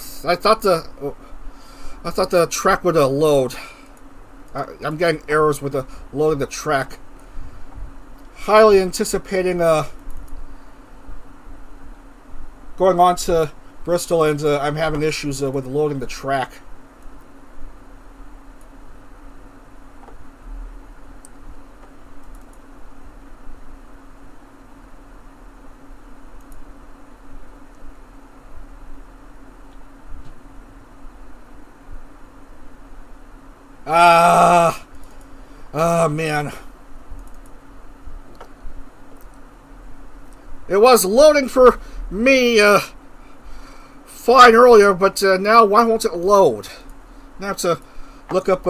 the track would load. I'm getting errors with the loading the track. Highly anticipating going on to Bristol, and I'm having issues with loading the track. Man. It was loading for me fine earlier, but now why won't it load? I have to look up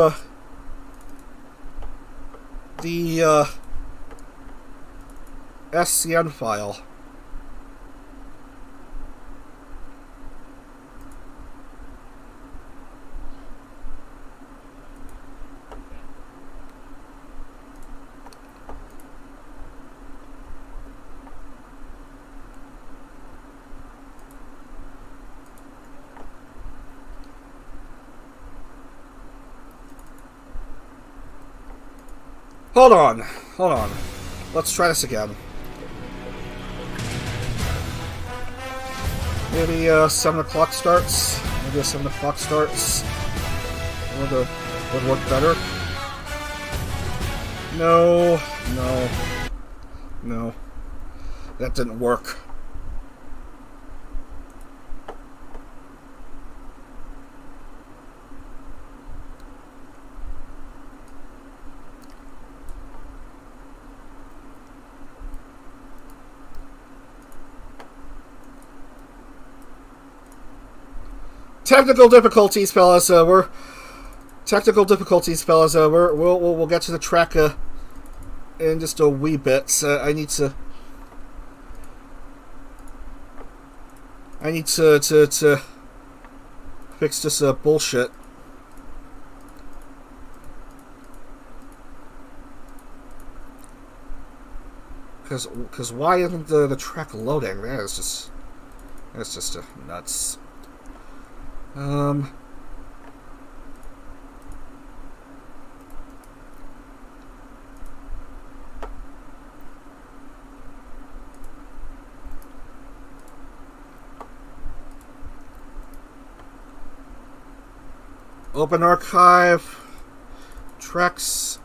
the SCN file. Hold on. Let's try this again. Maybe 7 o'clock starts. Maybe a 7 o'clock starts would work better. No. That didn't work. Technical difficulties, fellas. We'll get to the track in just a wee bit. I need to fix this bullshit. Because why isn't the track loading? That is just It's just nuts. Open archive. Tracks.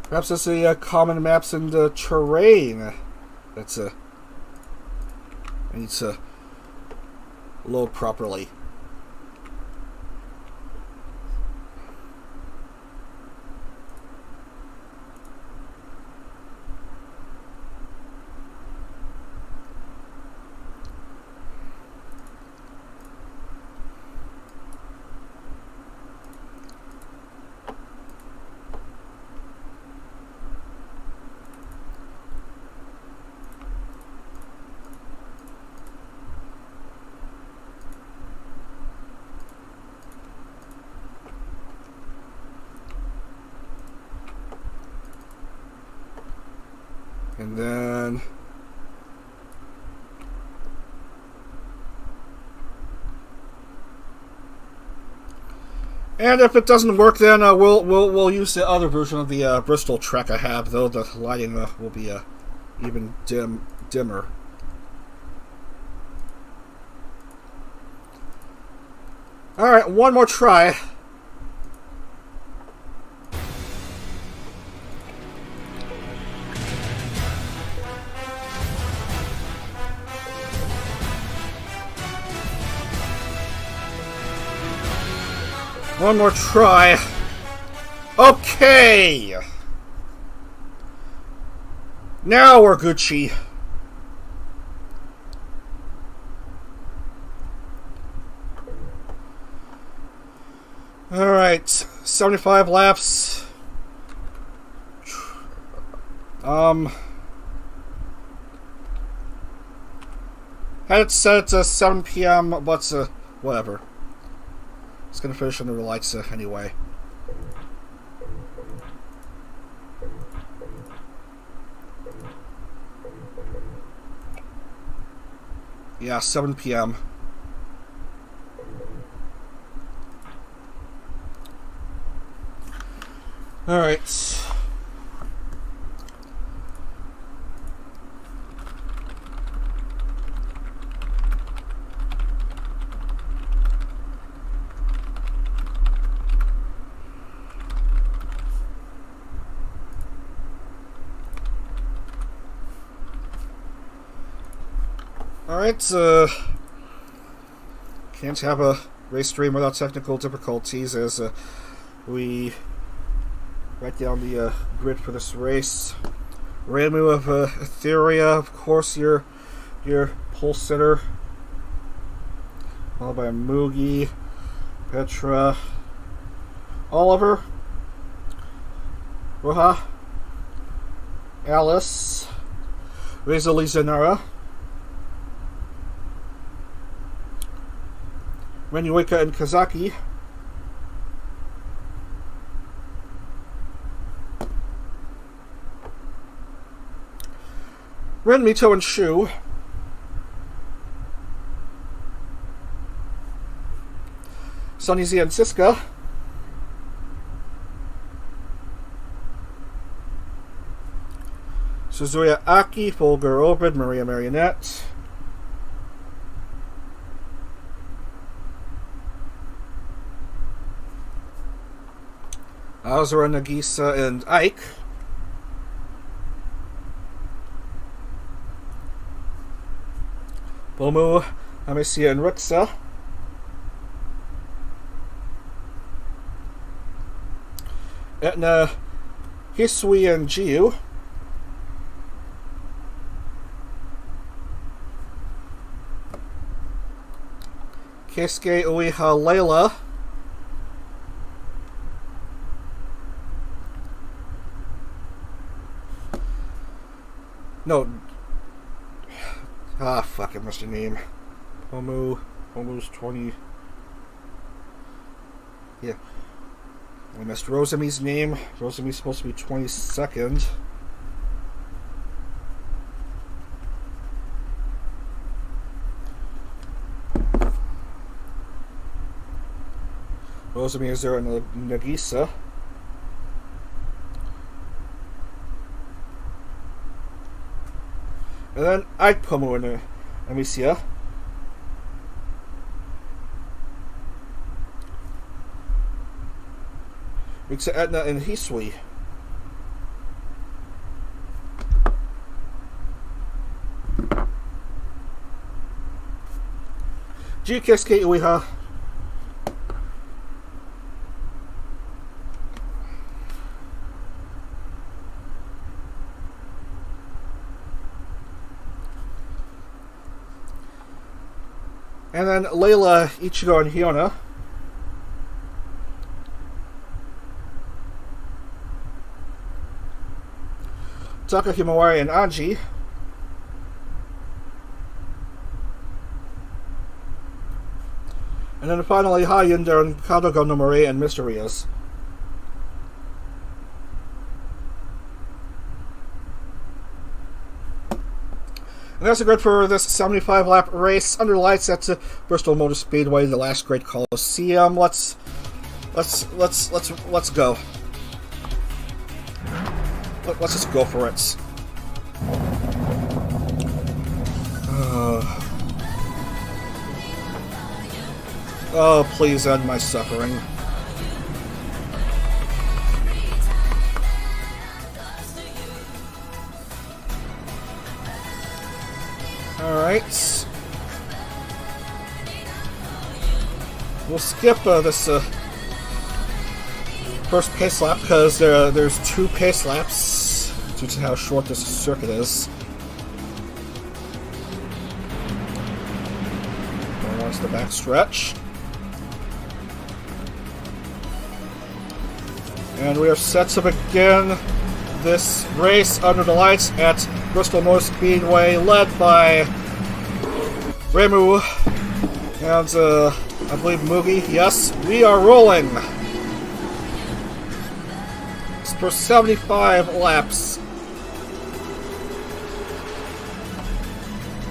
Perhaps it's the common maps and terrain that's I need to load properly. And then if it doesn't work, then we'll use the other version of the Bristol track I have, though the lighting will be even dimmer. All right, one more try. One more try. Okay. Now we're Gucci. Alright. 75 laps. Had it set to 7 p.m., but whatever. It's gonna finish under the lights anyway. Yeah, 7 p.m. Alright. Alright, can't have a race stream without technical difficulties as we write down the grid for this race. Ramu of Etheria, of course, your pole sitter. Followed by Mugi, Petra, Oliver, Roja, Alice, Rizali Zanara, Renuika and Kazaki, Ren, Mito, and Shu, Sunny Z and Siska, Suzuya Aki, Fulgur Obed, Maria Marionette, Azura, Nagisa, and Ike, Bomu, Amicia, and Rixa, Etna, Hisui, and Jiu, Keisuke, Ueha, Layla, No. Ah, fuck, I missed your name. Pomu's 20... Yeah. I missed Rosami's name. Rosami's supposed to be 22nd. Rosami is there in the Nagisa. And then Pomu in the Amicia. Mixa Etna and Hisui. Jikesuke Ueha. And then Layla, Ichigo, and Hyuna. Taka Himawari and Anji. And then finally Hayunder and Kadogo no Mori and Mr. Rios. And that's a grid for this 75-lap race under lights at Bristol Motor Speedway, the last great Coliseum. Let's go. Let's just go for it. Oh, please end my suffering. Alright. We'll skip this first pace lap because there's 2 pace laps due to how short this circuit is. Going on to the back stretch. And we are set to begin this race under the lights at Bristol Motor Speedway, led by Remu and I believe Mugi. Yes, we are rolling. It's for 75 laps.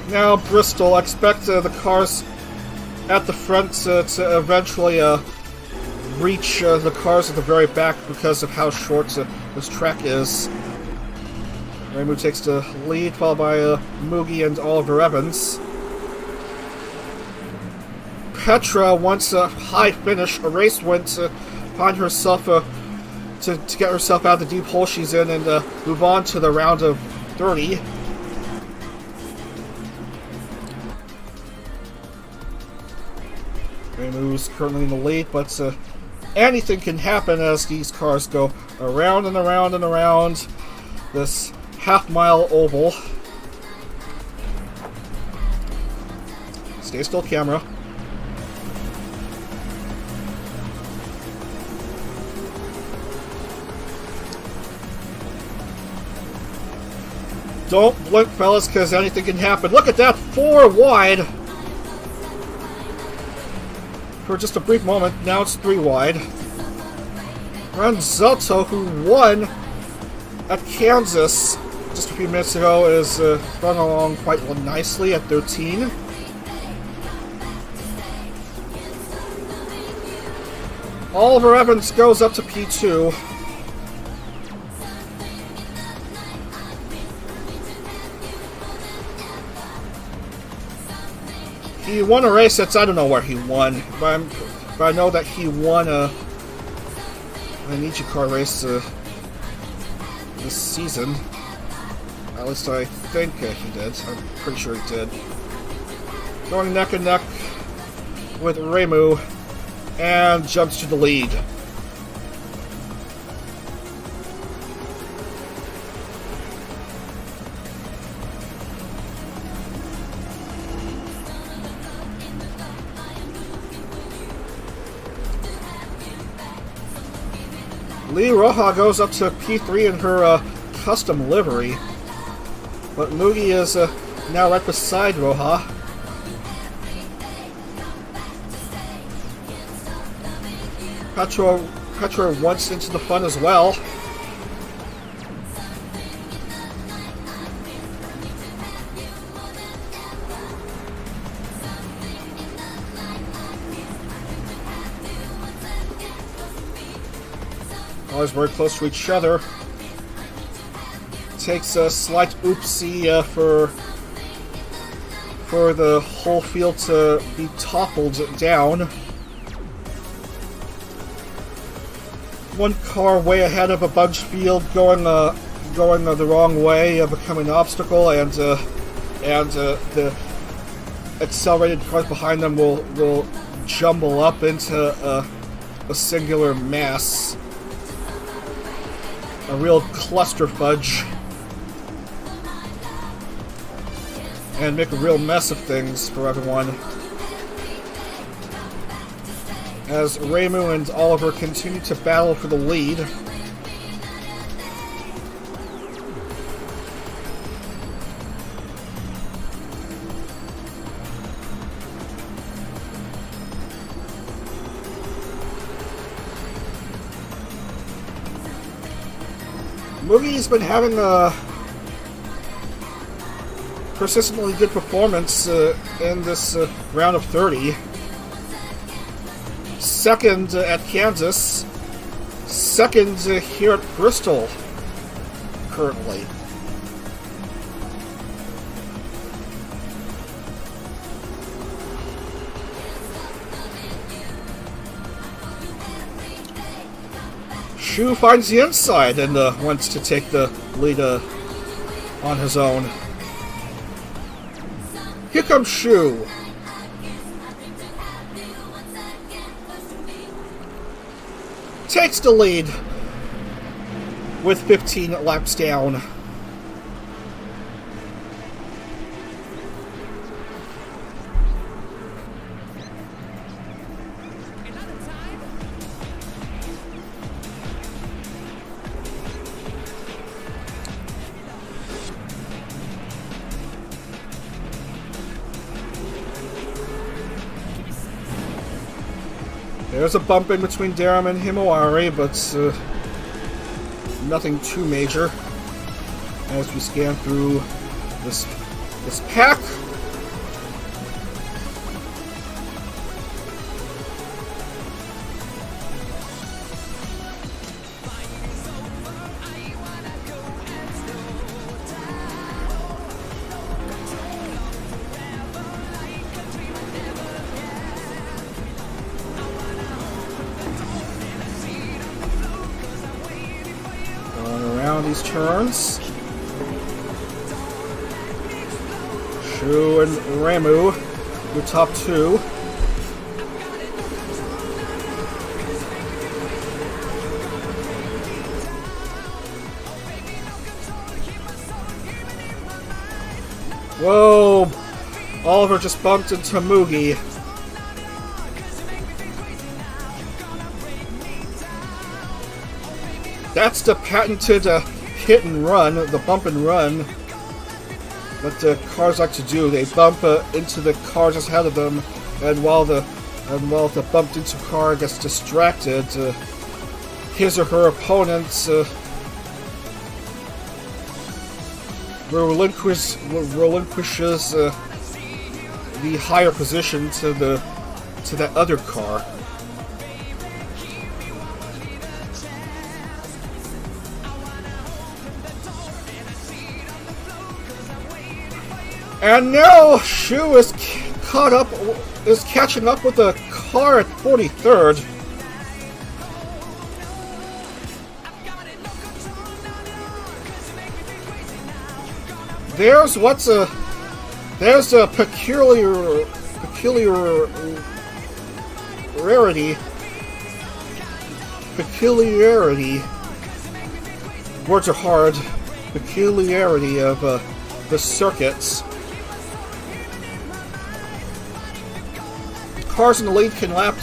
Now Bristol, I expect the cars at the front to eventually reach the cars at the very back because of how short this track is. Remu takes the lead, followed by Mugi and Oliver Evans. Petra wants a high finish, a race win to find herself to get herself out of the deep hole she's in and move on to the round of 30. Remu's currently in the lead, but anything can happen as these cars go around and around and around this half-mile oval. Stay still, camera. Don't blink, fellas, because anything can happen. Look at that, 4 wide. For just a brief moment, now it's 3 wide. Ranzelto, who won at Kansas just a few minutes ago, is going along quite nicely at 13. Oliver Evans goes up to P2. He won a race that's, I don't know where he won, but I know that he won a NijiCar race this season. At least I think he did. I'm pretty sure he did. Going neck and neck with Remu and jumps to the lead. Lee Roja goes up to P3 in her custom livery. But Mugi is now right beside Roja. Petro wants into the fun as well. Always very close to each other. Takes a slight oopsie for the whole field to be toppled down. One car way ahead of a bunch field going the wrong way, becoming an obstacle, and the accelerated cars behind them will jumble up into a singular mass, a real cluster fudge, and make a real mess of things for everyone. As Reimu and Oliver continue to battle for the lead. Mugi's been having a persistently good performance in this round of 30. Second at Kansas. Second here at Bristol, currently. Shu finds the inside and wants to take the lead on his own. Here comes Shu. Takes the lead with 15 laps down. There's a bump in between Darum and Himawari, but nothing too major. As we scan through this pack. These turns. Shu and Reimu, your top two. Whoa! Oliver just bumped into Mugi. That's the patented hit and run, the bump and run that cars like to do. They bump into the cars ahead of them, and while the bumped into car gets distracted, his or her opponent relinquishes the higher position to that other car. And now Shu is catching up with a car at 43rd. There's a peculiarity. Words are hard. Peculiarity of the circuits. Cars in the lead can lap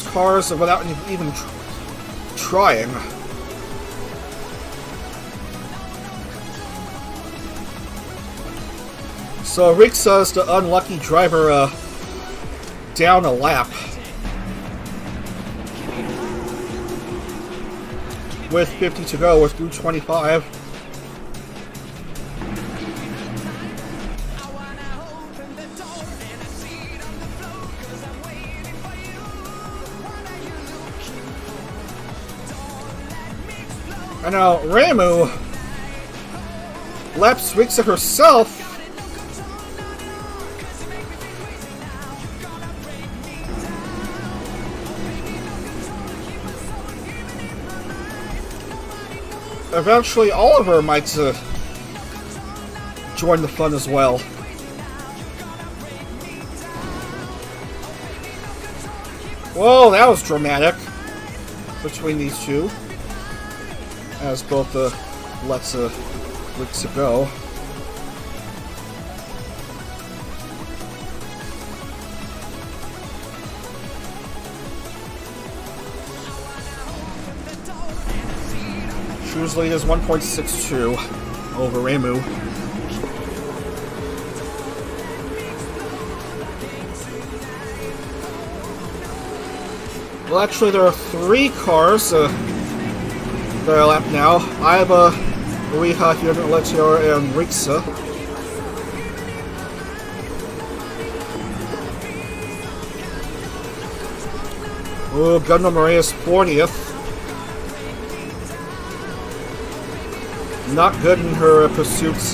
cars without even trying. So Riksa's the unlucky driver down a lap. With 50 to go, with through 25. And now Remu laps Riksa herself. Eventually, Oliver might join the fun as well. Whoa, that was dramatic between these two. As both lets Riksa go. Shoes lead is 1.62 over Remu. Well, actually, there are 3 cars that are left now. Aiba, Riha, Hyun, Lechior, and Riksa. Oh, Gundam Maria's 40th. Not good in her pursuits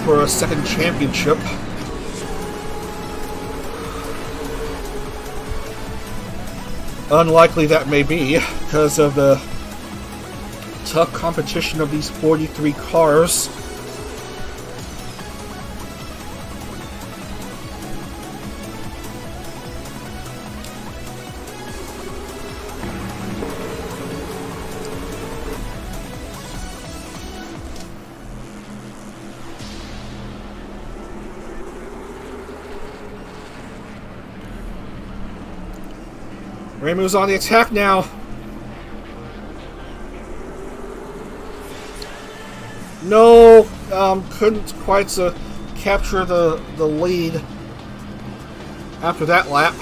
for a second championship. Unlikely that may be, because of the tough competition of these 43 cars. Remu's on the attack now. No, couldn't quite capture the lead after that lap.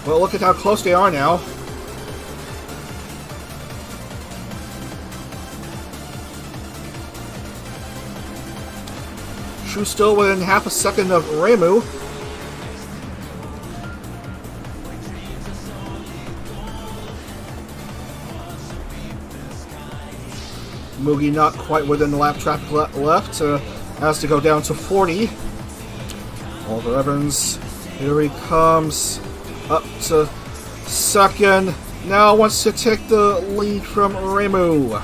Well, look at how close they are now. Shu still within half a second of Remu. Mugi not quite within the lap traffic left. Has to go down to 40. Oliver Evans, here he comes. Up to second. Now wants to take the lead from Remu.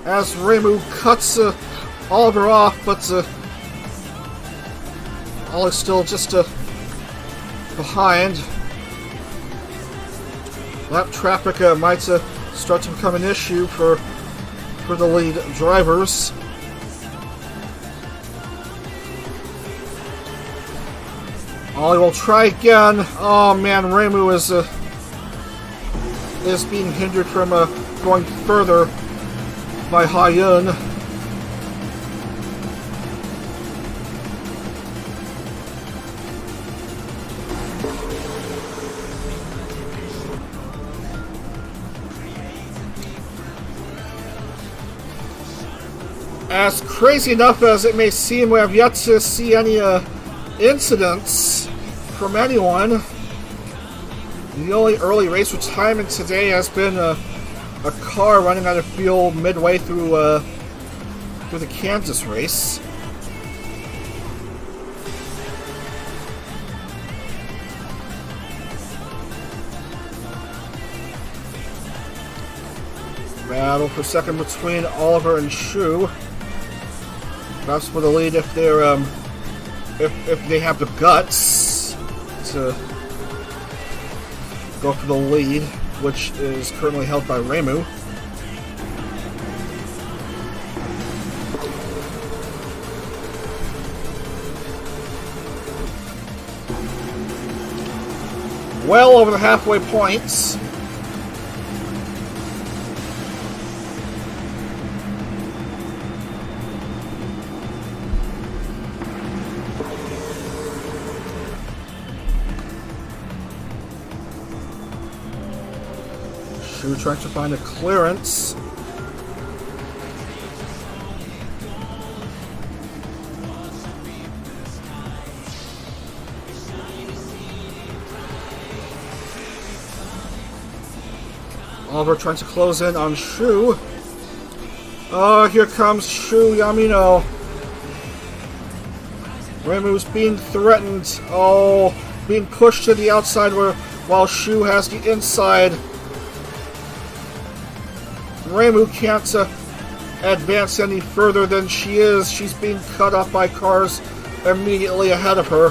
As Remu cuts Oliver off, but Oliver's still just behind. Lap traffic might start to become an issue for the lead drivers. Ollie will try again. Oh man, Remu is being hindered from going further by Hyun. As crazy enough as it may seem, we have yet to see any incidents from anyone. The only early race retirement today has been a car running out of fuel midway through the Kansas race. Battle for second between Oliver and Shu. Perhaps for the lead if they're if they have the guts to go for the lead, which is currently held by Remu. well over the halfway points. Shu trying to find a clearance. Oliver trying to close in on Shu. Oh, here comes Shu Yamino. Reimu's being threatened. Oh, being pushed to the outside while Shu has the inside. Reimu can't advance any further than she is. She's being cut off by cars immediately ahead of her.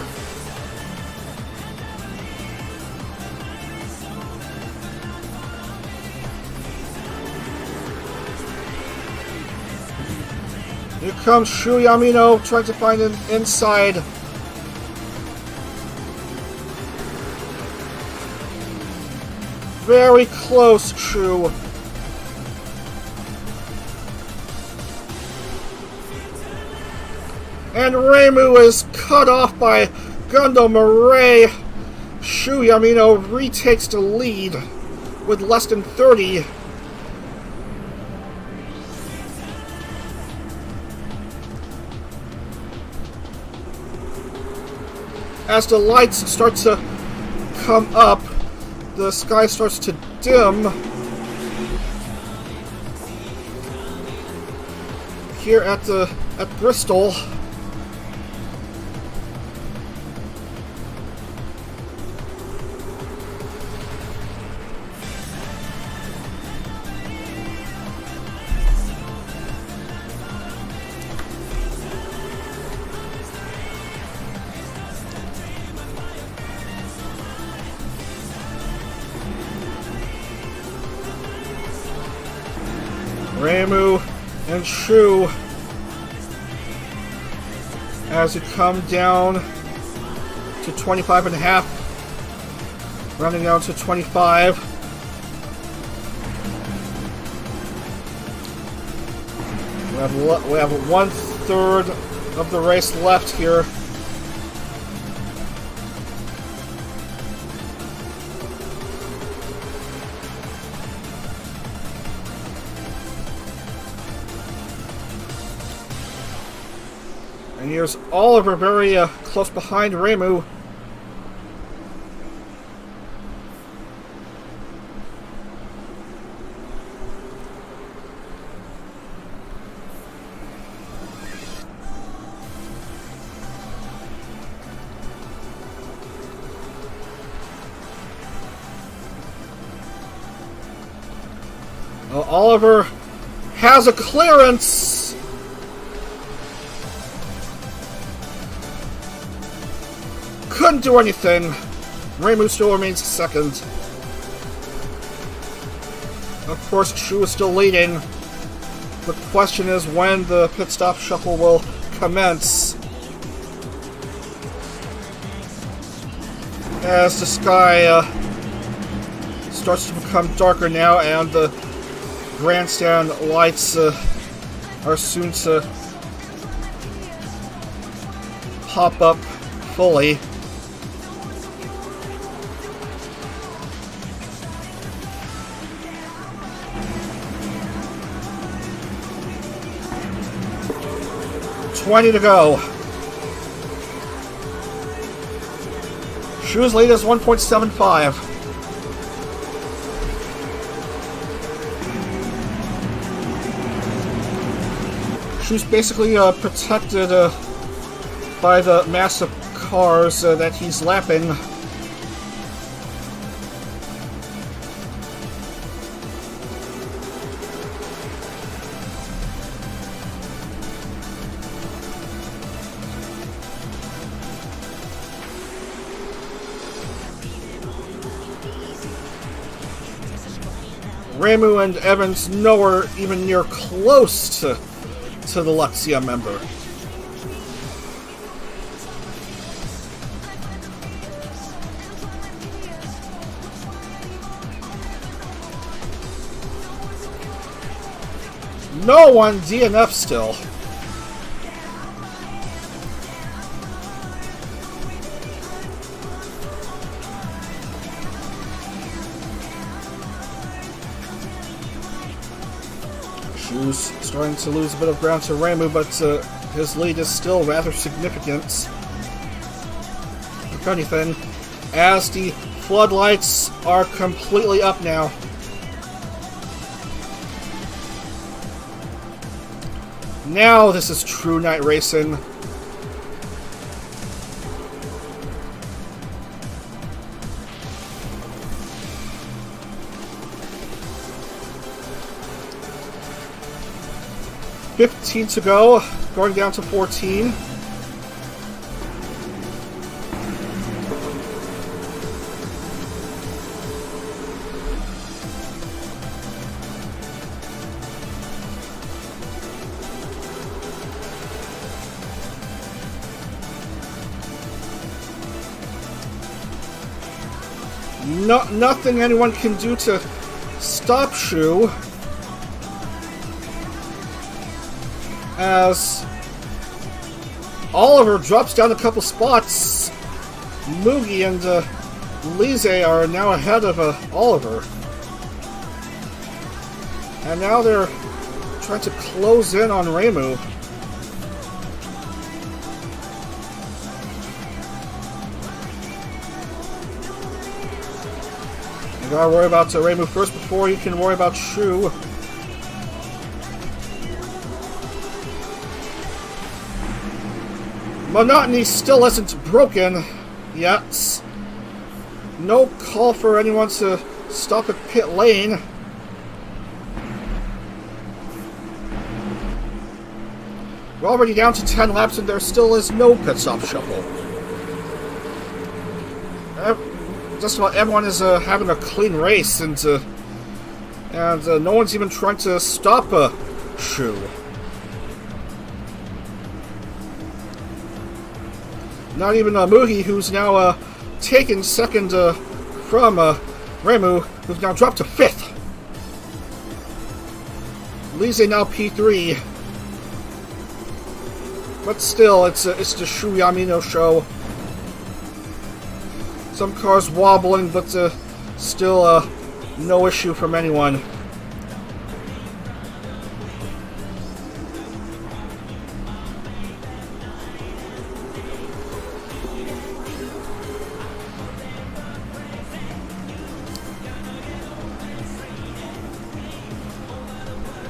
Here comes Shu Yamino trying to find an inside. Very close, Shu. And Reimu is cut off by Gundo Murray. Shu Yamino retakes the lead with less than 30. As the lights start to come up, the sky starts to dim. Here at Bristol. Reimu and Shu as you come down to 25 and a half, running down to 25. We have 1/3 of the race left here. And here's Oliver very close behind Reimu. Oliver has a clearance. Couldn't do anything. Reimu still remains second. Of course, Shu is still leading. The question is when the pit stop shuffle will commence. As the sky starts to become darker now, and the grandstand lights are soon to pop up fully. $20 to go. Shu's lead is 1.75. Shu's basically protected by the massive cars that he's lapping. Reimu and Evans nowhere even near close to the Lexia member. No one DNF still. Shoes starting to lose a bit of ground to Ramu, but his lead is still rather significant. If anything, as the floodlights are completely up now. Now this is true night racing. $15 to go, going down to 14. Nothing anyone can do to stop Shu, as Oliver drops down a couple spots. Mugi and Lise are now ahead of Oliver, and now they're trying to close in on Ramu. You gotta worry about Ramu first before you can worry about Shu. Monotony still isn't broken yet. No call for anyone to stop at pit lane. We're already down to 10 laps and there still is no pit stop shuffle. Just about everyone is having a clean race, and no one's even trying to stop Shu. Not even Mugi, who's now taken second from Ramu, who's now dropped to 5th. Lise now P3. But still, it's the Shu Yamino show. Some cars wobbling, but still no issue from anyone.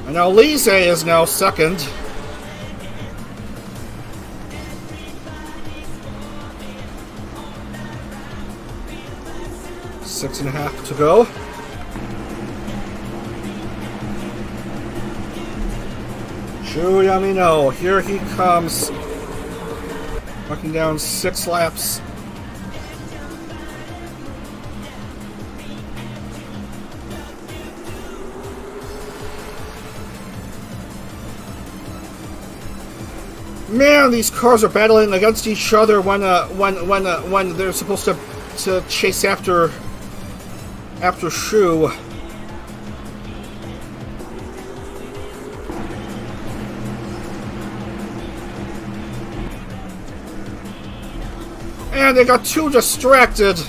And now Lise is now second. Six and a half to go. Shu Yamino, here he comes. Knocking down 6 laps. Man, these cars are battling against each other when they're supposed to chase after Shu. And they got too distracted.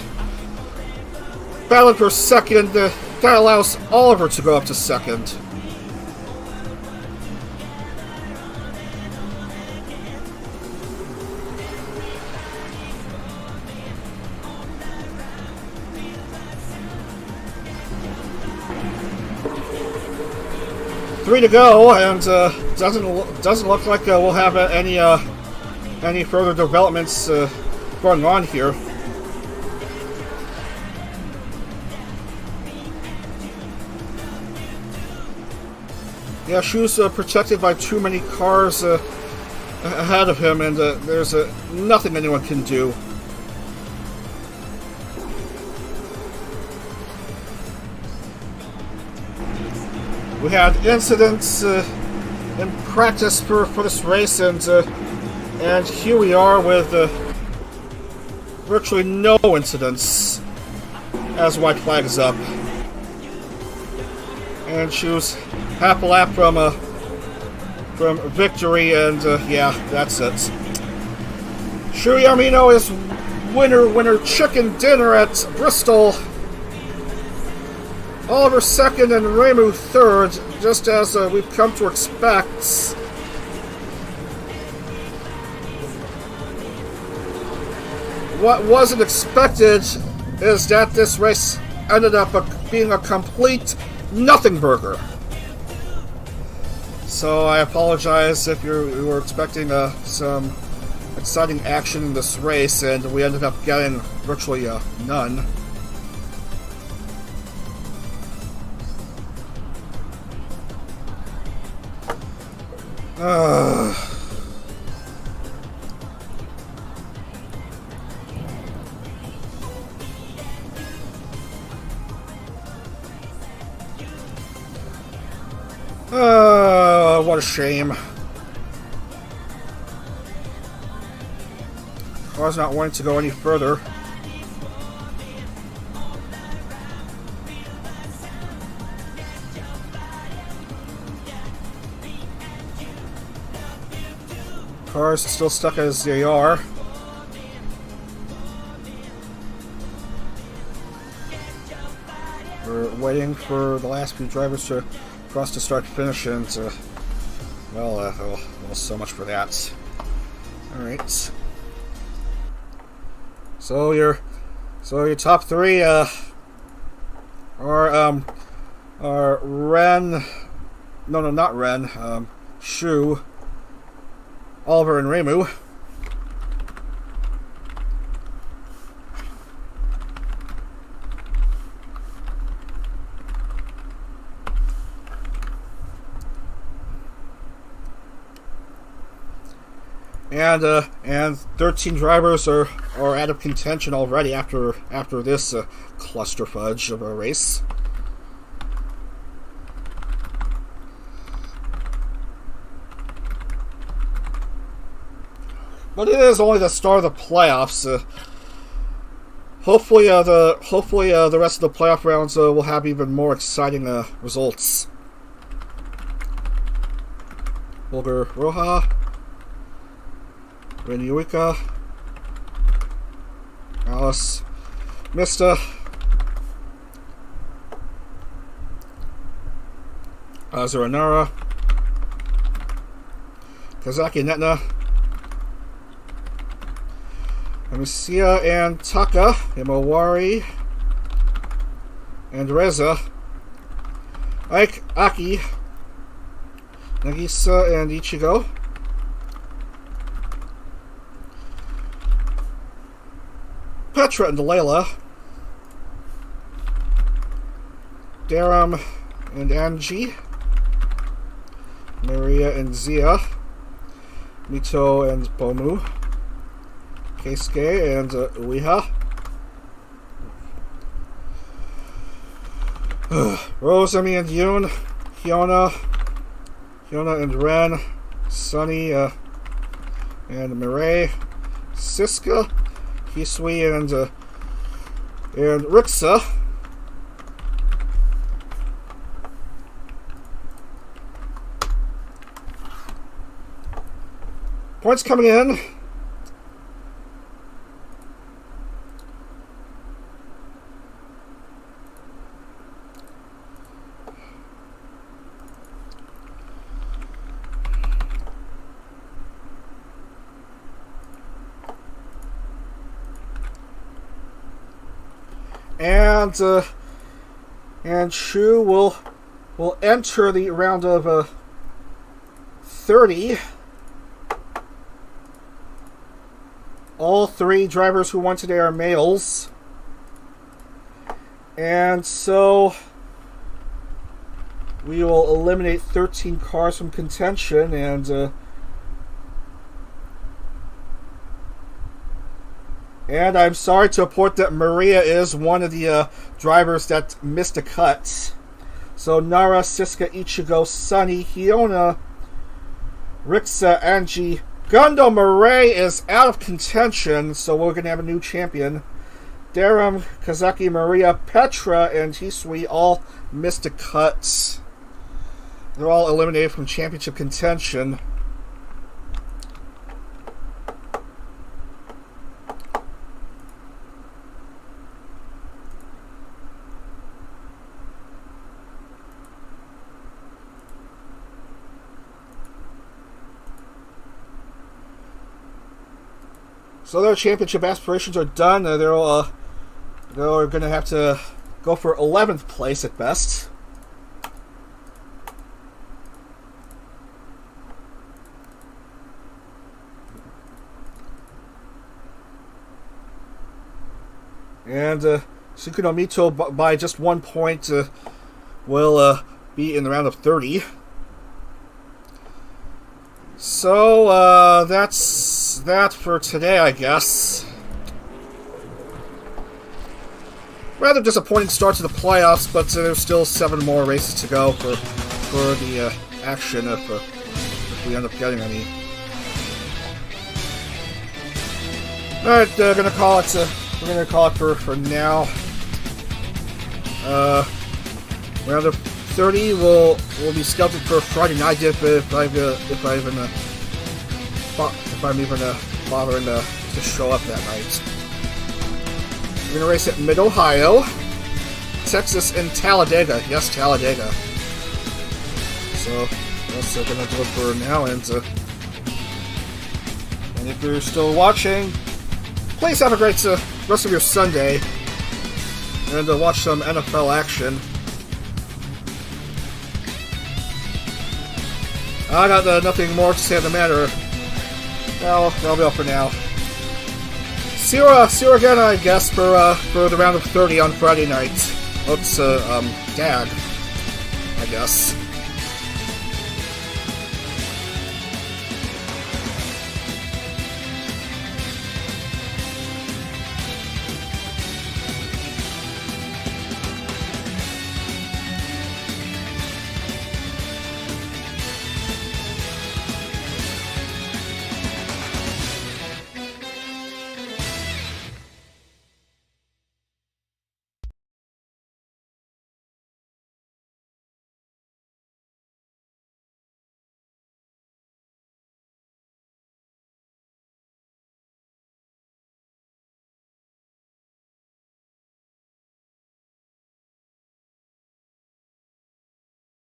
Battling for second. That allows Oliver to go up to second. Three to go, and doesn't look like we'll have any further developments going on here. Yeah, Shu's protected by too many cars ahead of him, and there's nothing anyone can do. We had incidents in practice for this race, and here we are with virtually no incidents as white flag is up. And she was half a lap from from victory, and yeah, that's it. Shuya Amino is winner chicken dinner at Bristol. Oliver second and Remu third, just as we've come to expect. What wasn't expected is that this race ended up being a complete nothing burger. So I apologize if you were expecting some exciting action in this race, and we ended up getting virtually none. What a shame. Car's not wanting to go any further. Cars still stuck as they are. We're waiting for the last few drivers to cross the start-finish, and well, so much for that. All right. So your top three are Ren. No, not Ren. Shu, Oliver, and Remu. And 13 drivers are out of contention already after this cluster fudge of a race. But it is only the start of the playoffs. Hopefully the rest of the playoff rounds will have even more exciting results. Bulgar Roja, Renuika, Alice, Mista, Azuranara, Kazaki Netna, Amicia and Taka, Himawari, and Reza, Ike, Aki, Nagisa, and Ichigo, Petra and Layla, Daram and Angie, Maria and Zia, Mito and Bomu, Keisuke and Ueha, Rosemi and Yoon, Fiona and Ren, Sunny and Mireille, Siska, Hisui and Rixa, points coming in. And Shu will enter the round of 30. All three drivers who won today are males, and so we will eliminate 13 cars from contention, and I'm sorry to report that Maria is one of the drivers that missed a cut. So Nara, Siska, Ichigo, Sunny, Hiona, Rixa, Angie, Gundo Murray is out of contention, so we're going to have a new champion. Daram, Kazaki, Maria, Petra, and Hisui all missed a cut. they're all eliminated from championship contention. So their championship aspirations are done. They're going to have to go for 11th place at best. And Sukuno Mito, by just 1 point, will be in the round of 30. So, that's that for today, I guess. Rather disappointing start to the playoffs, but there's still 7 more races to go for the action if we end up getting any. Alright, gonna call it. We're gonna call it for now. Round of 30 will be scheduled for Friday night if I'm even bothering to show up that night. We're gonna race at Mid-Ohio, Texas, and Talladega. Yes, Talladega. So that's gonna do it for now. And if you're still watching, please have a great rest of your Sunday, and watch some NFL action. I got nothing more to say on the matter. Well, that'll be all for now. See you again, I guess, for the round of 30 on Friday night. Oops, Dag, I guess.